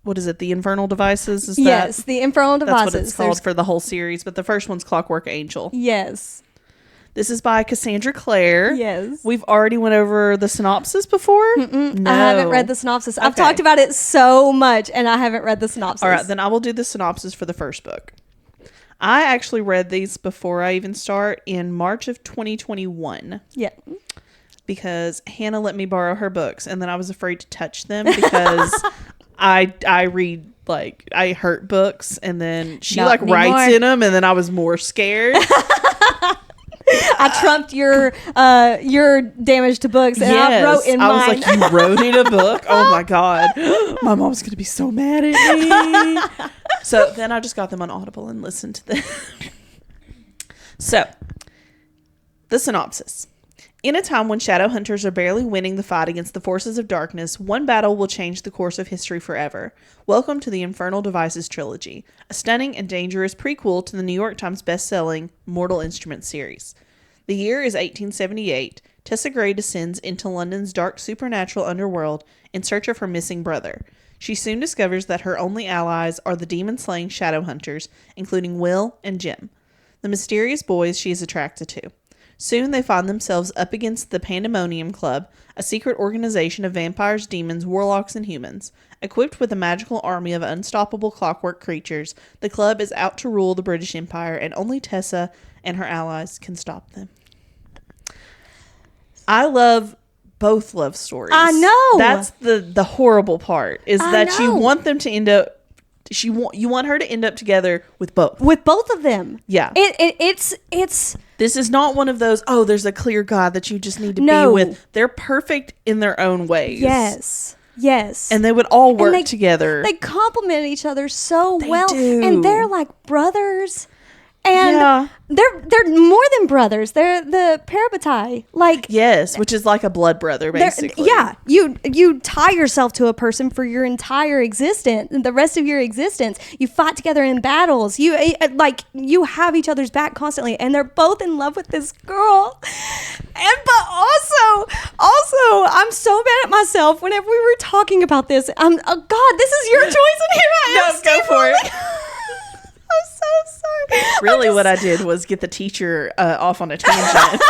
What is it? The Infernal Devices? Yes, the Infernal Devices. That's what it's called for the whole series. But the first one's Clockwork Angel. Yes. This is by Cassandra Clare. Yes. We've already went over the synopsis before. No. I haven't read the synopsis. I've talked about it so much, and I haven't read the synopsis. All right, then I will do the synopsis for the first book. I actually read these before I even start in March of 2021. Yeah. Because Hannah let me borrow her books, and then I was afraid to touch them because I read, like, I hurt books, and then she Not anymore. writes in them, and then I was more scared. I trumped your damage to books, and I wrote in mine. I was like, you wrote in a book? Oh my God. My mom's going to be so mad at me. So then I just got them on Audible and listened to them. So, the synopsis. In a time when shadow hunters are barely winning the fight against the forces of darkness, one battle will change the course of history forever. Welcome to the Infernal Devices trilogy, a stunning and dangerous prequel to the New York Times best-selling Mortal Instruments series. The year is 1878. Tessa Gray descends into London's dark supernatural underworld in search of her missing brother. She soon discovers that her only allies are the demon-slaying shadow hunters, including Will and Jim, the mysterious boys she is attracted to. Soon they find themselves up against the Pandemonium Club, a secret organization of vampires, demons, warlocks, and humans. Equipped with a magical army of unstoppable clockwork creatures, the club is out to rule the British Empire, and only Tessa and her allies can stop them. I love both love stories. I know. That's the horrible part, is that you want them to end up, you want her to end up together with both. With both of them. Yeah. It's This is not one of those, oh, there's a clear God that you just need to be with. They're perfect in their own ways. Yes. And they would all work together. They complement each other so They well. do. And they're like brothers. And they're more than brothers. They're the parabatai. Like, yes, which is like a blood brother, basically. Yeah, you tie yourself to a person for your entire existence, the rest of your existence. You fight together in battles. You have each other's back constantly, and they're both in love with this girl. But also, I'm so mad at myself whenever we were talking about this. Oh God, this is your choice, and here I am. No, go for it. I'm so sorry. Really, what I did was get the teacher off on a tangent.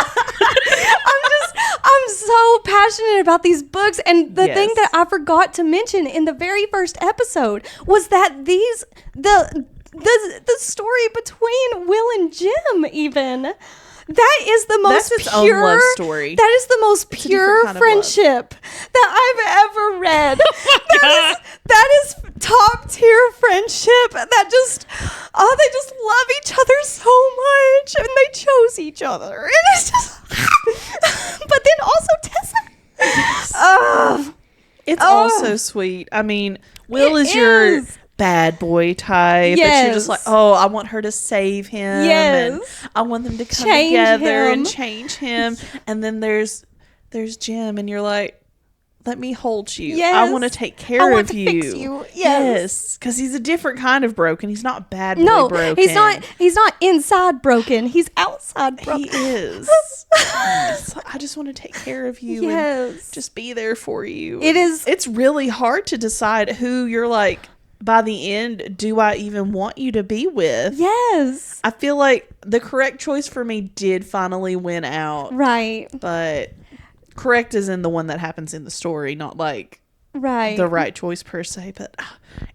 I'm so passionate about these books, and the thing that I forgot to mention in the very first episode was that the story between Will and Jim, even. That is the most That's its pure own love story. That is the most pure kind of friendship that I've ever read. That is top tier friendship. That just they just love each other so much, and they chose each other. And it's just, but then also Tessa. It's also sweet. I mean, Will is your bad boy type. Yes. But you're just like, oh, I want her to save him. Yes. And I want them to come Change together him. and change him. And then there's Jim, and you're like, let me hold you. Yes. I want to take care of to you. fix you. Yes. Because he's a different kind of broken. He's not bad boy broken. He's not inside broken. He's outside broken. He is. I just want to take care of you and just be there for you. It's really hard to decide who you're like, by the end, do I even want you to be with? Yes. I feel like the correct choice for me did finally win out. Right. But correct is in the one that happens in the story, not like the right choice per se. But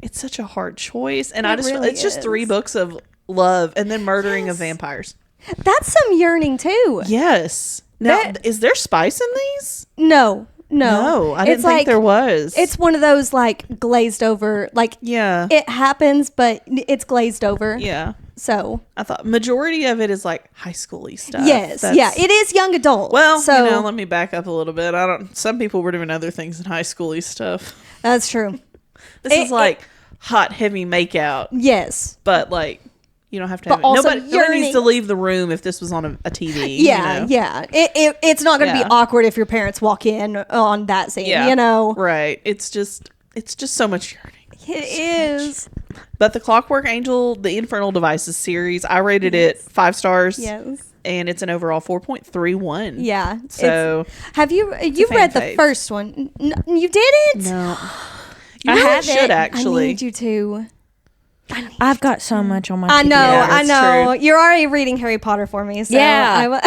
it's such a hard choice. And it's just 3 books of love and then murdering of vampires. That's some yearning too. Yes. Now, is there spice in these? No. I didn't think there was. It's one of those like glazed over, like it happens, but it's glazed over. Yeah. So I thought majority of it is like high schooly stuff. Yes. Yeah. It is young adult. Well, so let me back up a little bit. Some people were doing other things in high schooly stuff. That's true. This is like hot, heavy makeout. Yes. But like, you don't have to have it. Nobody needs to leave the room if this was on a TV. Yeah, yeah. It's not going to be awkward if your parents walk in on that scene, you know? Right. It's just so much yearning. It is. But the Clockwork Angel, the Infernal Devices series, I rated it 5 stars. Yes. And it's an overall 4.31. Yeah. So have you read the first one? You didn't? No. You really should actually. I need you to. I've got so much on my I know, Yeah, I know. true. You're already reading Harry Potter for me. So Yeah.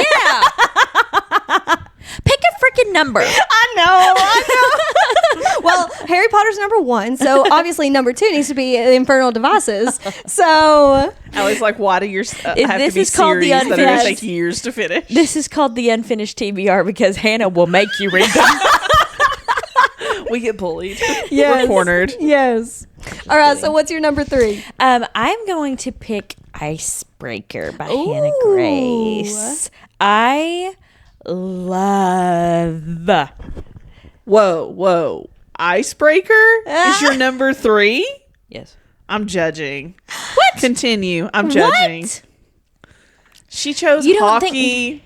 Pick a freaking number. I know. Well, Harry Potter's number 1, so obviously number 2 needs to be Infernal Devices. So I was like, why do yours have This to be is called the series that are going to Unfinished. take years to finish? This is called the Unfinished TBR because Hannah will make you read them. We get bullied. yes. We're cornered. Yes. All right, so what's your number 3? I'm going to pick Icebreaker by Hannah Grace. I love. Whoa. Icebreaker is your number 3? Yes. I'm judging. What? Continue. I'm judging. What? She chose You don't hockey.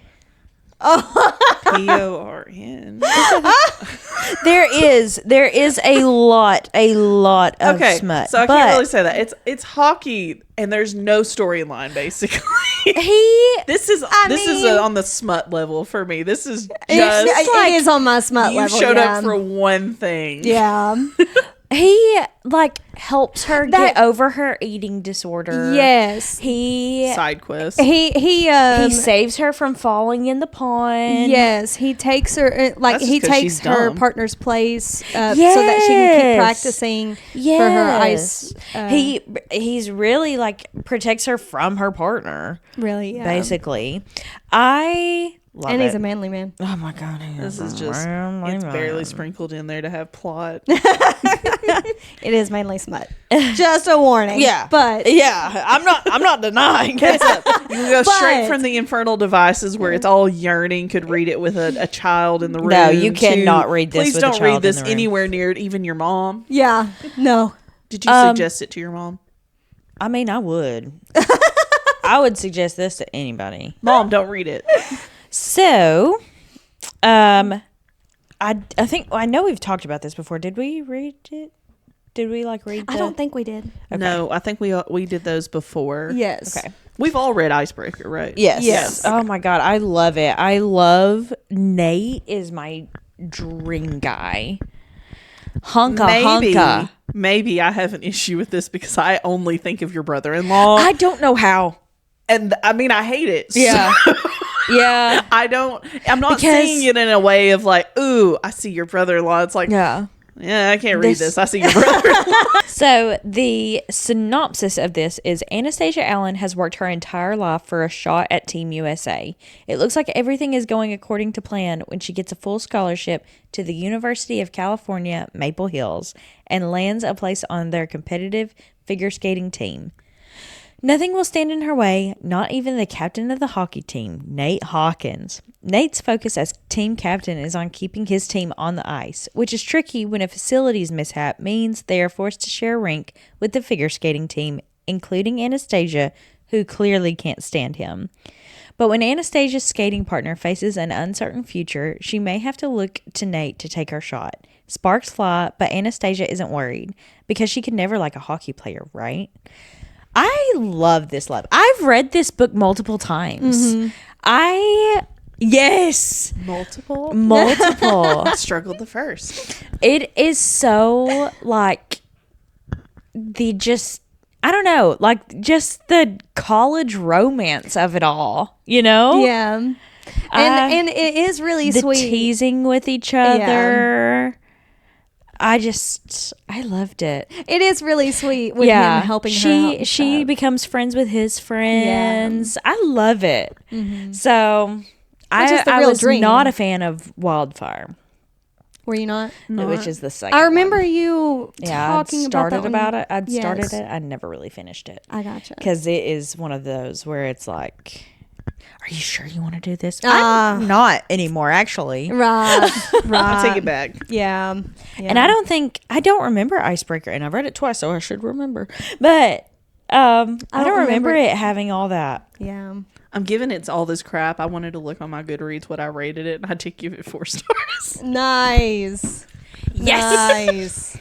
PORN. There is a lot of Okay, smut. so I can't really say that. It's hockey, and there's no storyline basically. This is on the smut level for me. This is just it is on my smut you level. showed yeah. up for one thing. Yeah. He like helps her get over her eating disorder. Yes. He Side quest. he saves her from falling in the pond. Yes, he takes her That's just he 'cause takes she's her dumb. partner's place so that she can keep practicing for her ice. He's really like protects her from her partner. Really, yeah. Basically, I love and it. he's a manly man. Oh my god, This is just it's barely sprinkled in there to have plot. It is mainly smut. Just a warning. Yeah, but yeah, I'm not denying it. You can go straight from the Infernal Devices where it's all yearning. Could read it with a child in the room. No, you cannot read this Please with a don't child read in this the room. anywhere near it, even your mom. yeah, no. Did you suggest it to your mom? I mean, I would. I would suggest this to anybody. Mom, don't read it. So, I think I know we've talked about this before. Did we read it? Did we read? I don't think we did. Okay. No, I think we did those before. Yes. Okay. We've all read Icebreaker, right? Yes. Yes. Oh my god, I love it. I love Nate is my dream guy. Honka. Maybe I have an issue with this because I only think of your brother-in-law. I don't know how. And I mean, I hate it. Yeah. So Yeah. I'm not seeing it in a way of like, ooh, I see your brother-in-law. It's like, yeah, I can't read this. I see your brother-in-law. So the synopsis of this is Anastasia Allen has worked her entire life for a shot at Team USA. It looks like everything is going according to plan when she gets a full scholarship to the University of California, Maple Hills, and lands a place on their competitive figure skating team. Nothing will stand in her way, not even the captain of the hockey team, Nate Hawkins. Nate's focus as team captain is on keeping his team on the ice, which is tricky when a facilities mishap means they are forced to share a rink with the figure skating team, including Anastasia, who clearly can't stand him. But when Anastasia's skating partner faces an uncertain future, she may have to look to Nate to take her shot. Sparks fly, but Anastasia isn't worried, because she could never like a hockey player, right? I love this love. I've read this book multiple times. Yes. Multiple? Multiple. I struggled the first. It is so like I don't know, like just the college romance of it all, you know? Yeah. And it is really the sweet. teasing with each other. I loved it. It is really sweet with him helping her out. She becomes friends with his friends. Yeah. I love it. Mm-hmm. So I was not a fan of Wildfire. Were you not? Which is the second I remember you talking about it. I'd started it. I never really finished it. I gotcha. Because it is one of those where it's like, are you sure you want to do this? I'm not anymore, actually. Right. I take it back. Yeah. And I don't remember Icebreaker, and I've read it twice, so I should remember. But I don't remember it having all that. Yeah. I'm giving it all this crap. I wanted to look on my Goodreads what I rated it, and I did give it 4 stars. Nice. Yes. Nice.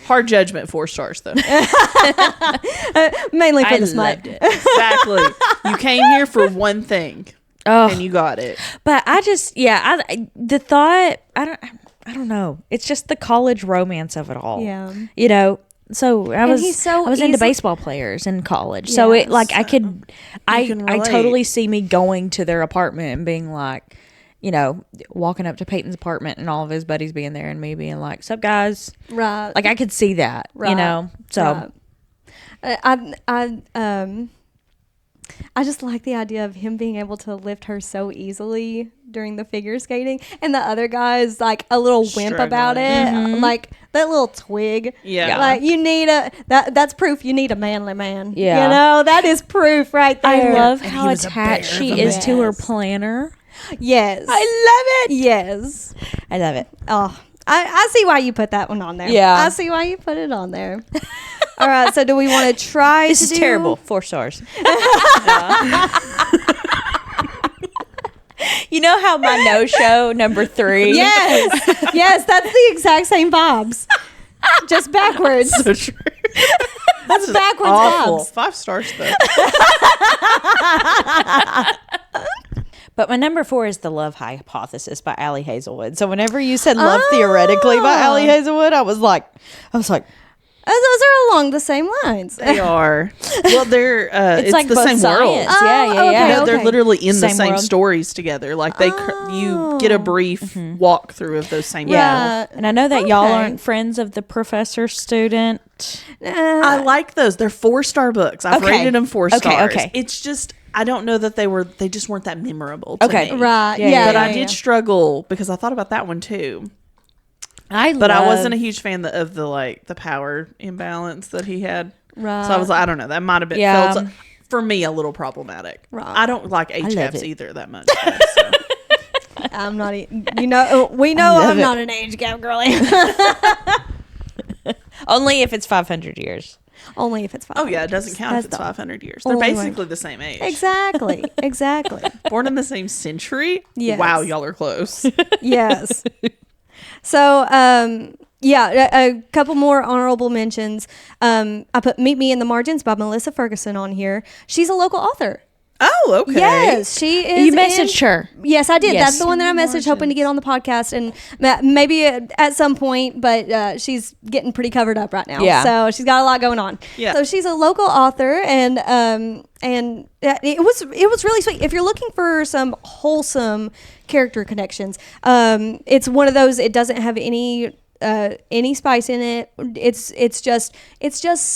Hard judgment, 4 stars, though. Mainly for the smut. Exactly. You came here for one thing, and you got it. But I just, the thought, I don't know. It's just the college romance of it all. Yeah. You know? So I was into baseball players in college. Yes. So it I totally see me going to their apartment and being like, you know, walking up to Peyton's apartment and all of his buddies being there and me being like, "Sup, guys?" Right. Like I could see that, you know. So I just like the idea of him being able to lift her so easily during the figure skating, and the other guy's like a little wimp about it, like that little twig. Yeah, like you need that's proof you need a manly man. Yeah, you know, that is proof right there. I love how attached she is to her planner. Yes, I love it. Yes, I love it. Oh, I see why you put that one on there. Yeah, I see why you put it on there. All right, so do we want to try? This is terrible. 4 stars. You know how my no-show number 3? Yes, yes, that's the exact same vibes, just backwards. So true. That's backwards awful. vibes. 5 stars though. But my number 4 is The Love Hypothesis by Allie Hazelwood. So whenever you said Love Theoretically by Allie Hazelwood, I was like, those are along the same lines. They are. Well, they're it's like the both same science. world. Yeah. No, they're literally in the same world. stories together. Like you get a brief walkthrough of those same worlds. And I know that y'all aren't friends of the professor student. I like those. They're 4-star books. I've rated them 4 stars. Okay. It's just I don't know that they just weren't that memorable to me. Right. But I did struggle because I thought about that one too. I wasn't a huge fan of the power imbalance that he had. Right. So I was like, I don't know. That might have been felt for me a little problematic. Right. I don't like age either that much. So. I'm not. You know, we know I'm not an age gap girly. Only if it's 500 years. Only if it's 500 Oh, yeah. It doesn't count if it's 500 years. They're basically the same age. Exactly. Born in the same century? Yes. Wow, y'all are close. Yes. So, a couple more honorable mentions. I put Meet Me in the Margins by Melissa Ferguson on here. She's a local author. Oh, okay. Yes, she is. You messaged her. Yes, I did. Yes. That's the one that I messaged, hoping to get on the podcast, and maybe at some point. But she's getting pretty covered up right now. Yeah. So she's got a lot going on. Yeah. So she's a local author, and it was really sweet. If you're looking for some wholesome character connections, it's one of those. It doesn't have any spice in it. It's just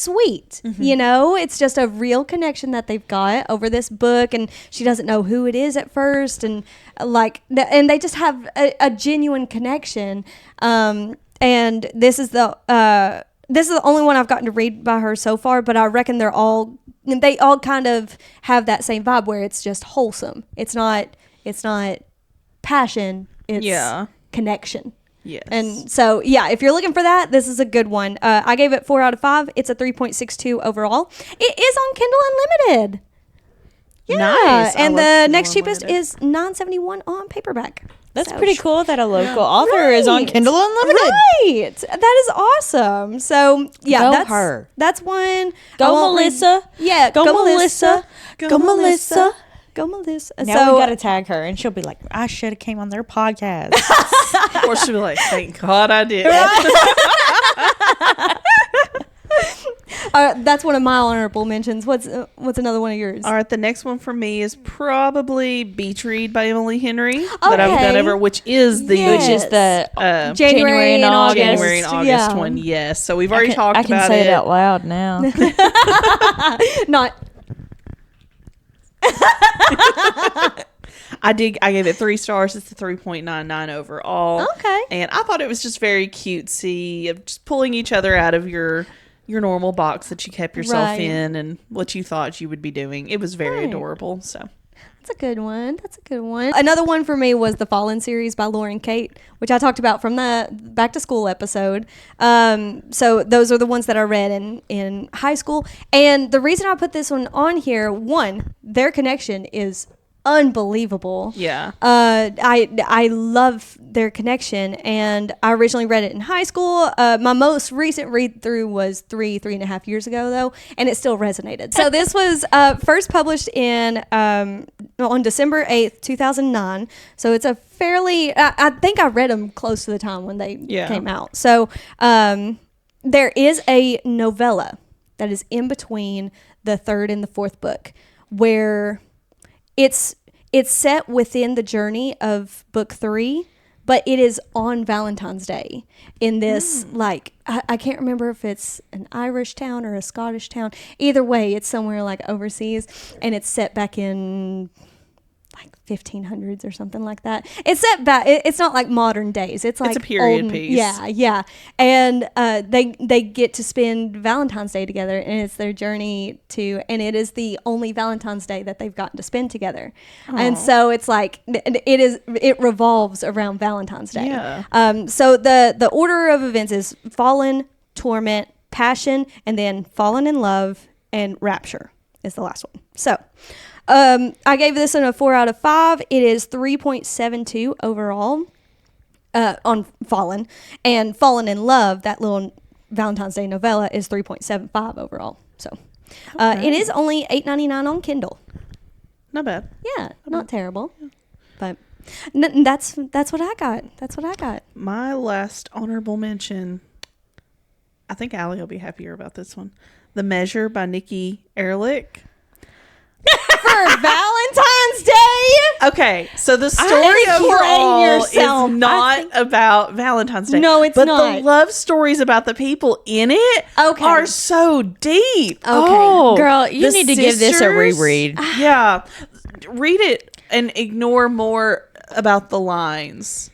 sweet. You know, it's just a real connection that they've got over this book, and she doesn't know who it is at first, and and they just have a genuine connection. And this is the only one I've gotten to read by her so far, but I reckon they all kind of have that same vibe where it's just wholesome. It's not passion. It's connection. Yes. And so, if you're looking for that, this is a good one. I gave it 4 out of 5. It's a 3.62 overall. It is on Kindle Unlimited. Yeah. Nice. And the next cheapest is $9.71 on paperback. That's pretty cool that a local author is on Kindle Unlimited. Right. That is awesome. So, that's one. Go Melissa. Yeah. Go Melissa. Go Melissa. Go Melissa. Now we got to tag her, and she'll be like, I should have came on their podcast. Or she'll be like, thank God I did. That's one of my honorable mentions. What's another one of yours? All right, the next one for me is probably Beach Read by Emily Henry that I've done ever, which is the January and August. January and August one. Yes, so we've already talked about it. I can say it out loud now. Not. I gave it 3 stars. It's a 3.99 overall. Okay. And I thought it was just very cutesy, of just pulling each other out of your normal box that you kept yourself in and what you thought you would be doing. It was very adorable. So that's a good one. Another one for me was the Fallen series by Lauren Kate, which I talked about from the back to school episode. So those are the ones that I read in high school. And the reason I put this one on here, one, their connection is unbelievable. Yeah. I love their connection, and I originally read it in high school. My most recent read through was 3.5 years ago though, and it still resonated. So this was first published on December 8th, 2009. So it's a fairly, I think I read them close to the time when they came out. So there is a novella that is in between the third and the fourth book where it's set within the journey of book 3, but it is on Valentine's Day in this, I can't remember if it's an Irish town or a Scottish town. Either way, it's somewhere like overseas, and it's set back in like 1500s or something like that. It's set back. It's not like modern days. It's like it's a period piece. Yeah. And they get to spend Valentine's Day together, and it's their journey and it is the only Valentine's Day that they've gotten to spend together. Aww. And so it's like it revolves around Valentine's Day. Yeah. So the order of events is fallen, torment, passion, and then fallen in love, and rapture is the last one. So I gave this one a 4 out of 5. It is 3.72 overall on Fallen. And Fallen in Love, that little Valentine's Day novella, is 3.75 overall. So it is only $8.99 on Kindle. Not bad. Yeah, not terrible. Yeah. But that's what I got. My last honorable mention, I think Allie will be happier about this one. The Measure by Nikki Ehrlich. For Valentine's Day? Okay, so the story overall is not about Valentine's Day. No, it's not. But the love stories about the people in it are so deep. Okay. Oh, girl, you need to give this a reread. Yeah. Read it and ignore more about the lines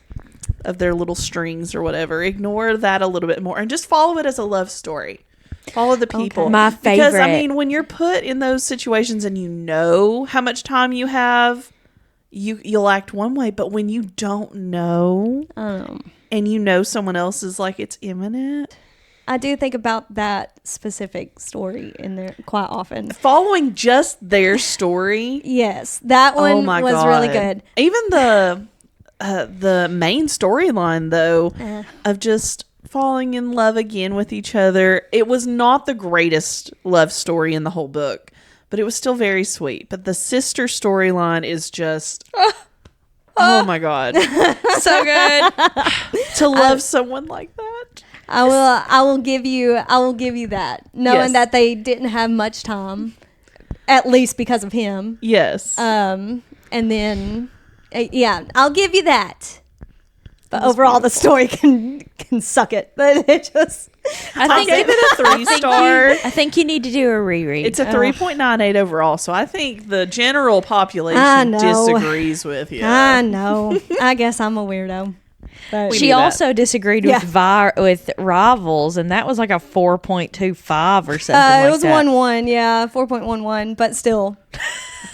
of their little strings or whatever. Ignore that a little bit more and just follow it as a love story. Follow the people. Okay. My favorite. Because, I mean, when you're put in those situations and you know how much time you have, you'll act one way. But when you don't know and you know someone else is like, it's imminent. I do think about that specific story in there quite often. Following just their story. Yes, that one was really good. Even the main storyline, though, of just falling in love again with each other. It was not the greatest love story in the whole book, but it was still very sweet. But the sister storyline is just, oh my God. So good. To love someone like that. I will give you that. Knowing that they didn't have much time, at least because of him. Yes. And then, I'll give you that. But overall, the story can suck it. But it just... I gave it a 3 star. I think you need to do a reread. It's a 3.98 overall, so I think the general population disagrees with you. I know. I guess I'm a weirdo. But she also disagreed with Rivals, and that was like a 4.25 or something like that. It was 1.1, 4.11, but still.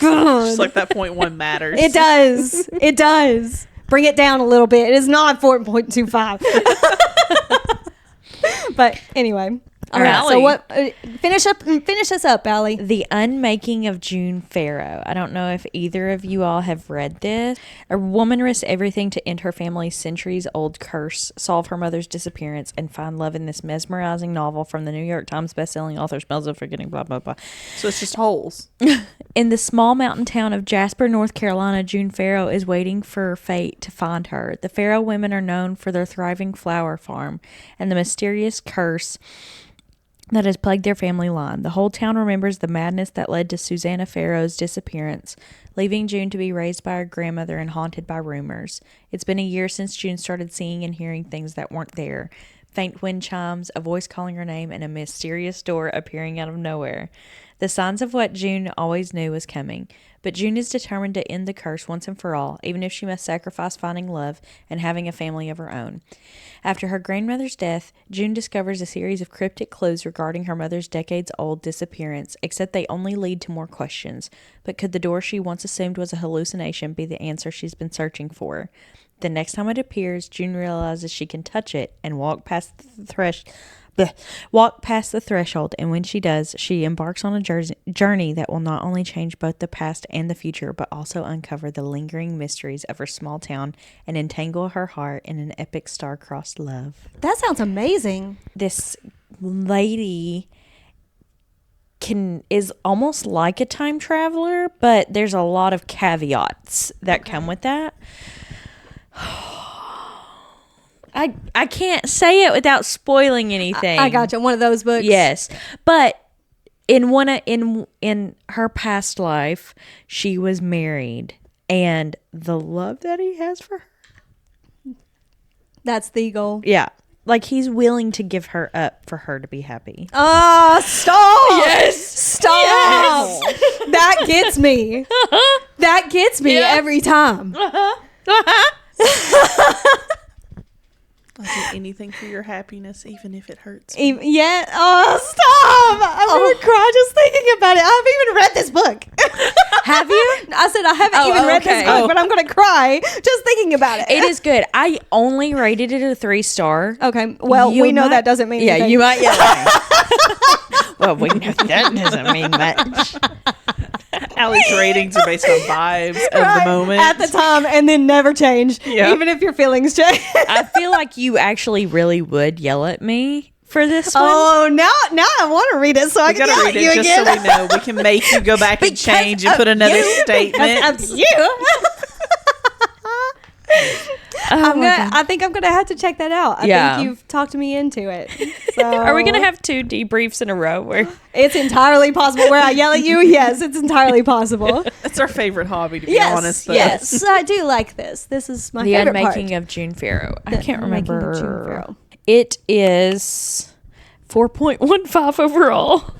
Just like that 0.1 matters. It does. It does. Bring it down a little bit. It is not 4.25. But anyway. All right. So what? Finish us up, Allie. The Unmaking of June Farrow. I don't know if either of you all have read this. A woman risks everything to end her family's centuries-old curse, solve her mother's disappearance, and find love in this mesmerizing novel from the New York Times bestselling author Smells of Forgetting, blah, blah, blah. So it's just holes. In the small mountain town of Jasper, North Carolina, June Farrow is waiting for fate to find her. The Farrow women are known for their thriving flower farm and the mysterious curse that has plagued their family line. The whole town remembers the madness that led to Susanna Farrow's disappearance, leaving June to be raised by her grandmother and haunted by rumors. It's been a year since June started seeing and hearing things that weren't there. Faint wind chimes, a voice calling her name, and a mysterious door appearing out of nowhere. The signs of what June always knew was coming. But June is determined to end the curse once and for all, even if she must sacrifice finding love and having a family of her own. After her grandmother's death, June discovers a series of cryptic clues regarding her mother's decades-old disappearance, except they only lead to more questions. But could the door she once assumed was a hallucination be the answer she's been searching for? The next time it appears, June realizes she can touch it and walk past the threshold, and when she does, she embarks on a journey that will not only change both the past and the future, but also uncover the lingering mysteries of her small town and entangle her heart in an epic star-crossed love. That sounds amazing. This lady is almost like a time traveler, but there's a lot of caveats that come with that. I can't say it without spoiling anything. I gotcha. One of those books. Yes, but in her past life, she was married, and the love that he has for her. That's the goal. Yeah, like he's willing to give her up for her to be happy. Oh, stop! Yes, stop! Yes. That gets me. That gets me every time. I'll do anything for your happiness, even if it hurts. Yeah. Oh, stop! I'm gonna cry just thinking about it. I haven't even read this book. Have you? I said I haven't even read this book, but I'm gonna cry just thinking about it. It is good. I only rated it a 3-star. Okay. Well, we know that doesn't mean anything. Yeah, you might yell at me. Well, we know that doesn't mean much. Allie's ratings are based on vibes of the moment. At the time, and then never change, even if your feelings change. I feel like you actually really would yell at me for this one. Oh, now I want to read it so I can yell at you just again. So we know. We can make you go back and change and put another statement. That's you. I think I'm gonna have to check that out. I think you've talked me into it. So. Are we gonna have 2 debriefs in a row? Where it's entirely possible. Where I yell at you, yes, it's entirely possible. It's our favorite hobby, to be honest. Though. Yes, I do like this. This is my favorite part. The Unmaking of June Farrow. I can't remember. It is 4.15 overall.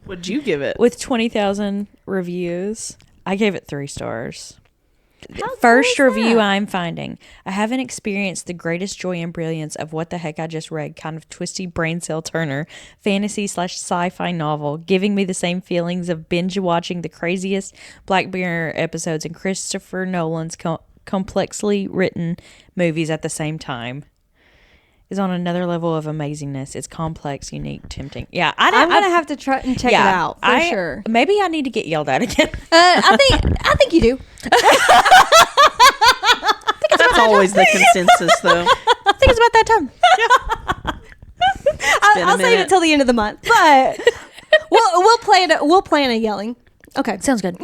What'd you give it? With 20,000 reviews, I gave it 3 stars. First review I'm finding. I haven't experienced the greatest joy and brilliance of what the heck I just read, kind of twisty brain cell turner, fantasy/sci-fi novel, giving me the same feelings of binge watching the craziest Black Mirror episodes and Christopher Nolan's complexly written movies at the same time. Is on another level of amazingness. It's complex, unique, tempting. Yeah, I'm gonna have to try and check it out for sure. Maybe I need to get yelled at again. I think you do. That's always the consensus, though. I think it's about that time. I'll save it till the end of the month, but we'll plan a yelling. Okay, sounds good.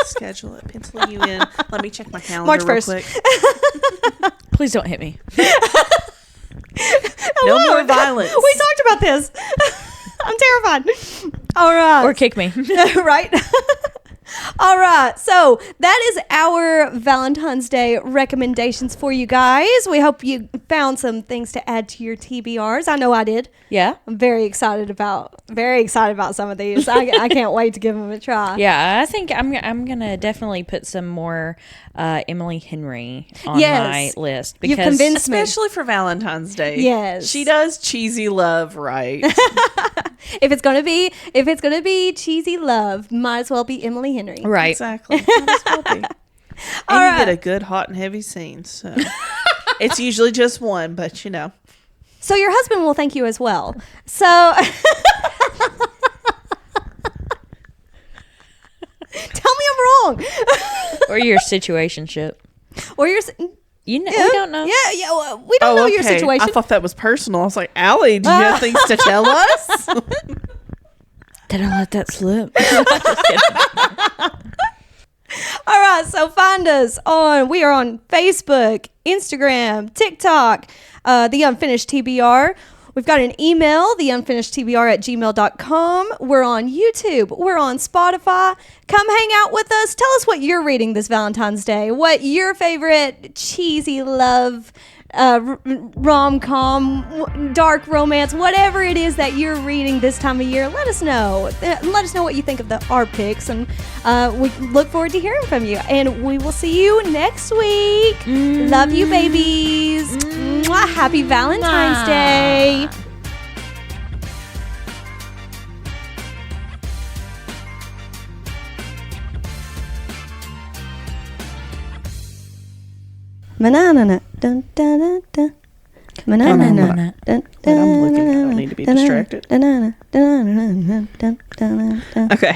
Schedule it. Pencil you in. Let me check my calendar March 1st. real quick. Please don't hit me. No more violence. We talked about this. I'm terrified. All right. Or kick me. Right? All right. So that is our Valentine's Day recommendations for you guys. We hope you found some things to add to your TBRs. I know I did. Yeah. I'm very excited about some of these. I can't wait to give them a try. Yeah, I think I'm gonna definitely put some more Emily Henry on my list because you've convinced me. Especially for Valentine's Day. Yes, she does cheesy love right. If it's gonna be cheesy love, might as well be Emily Henry. Right. Exactly. Might as well be. And you get a good hot and heavy scene. So it's usually just one, but you know. So your husband will thank you as well. So tell me I'm wrong. Or your situationship. Or your we don't know. Yeah, we don't know your situation. I thought that was personal. I was like, Allie, do you have things to tell us? Did I let that slip? All right, so find us we are on Facebook, Instagram, TikTok, the Unfinished TBR. We've got an email, theunfinishedtbr@gmail.com. We're on YouTube. We're on Spotify. Come hang out with us. Tell us what you're reading this Valentine's Day. What your favorite cheesy love rom-com, dark romance, whatever it is that you're reading this time of year, let us know. Let us know what you think of our picks, and we look forward to hearing from you. And we will see you next week. Love you, babies. Mwah. Happy Valentine's Day. Manana, dun dun dun dun. Manana, dun dun. I'm looking. I don't need to be distracted. Okay.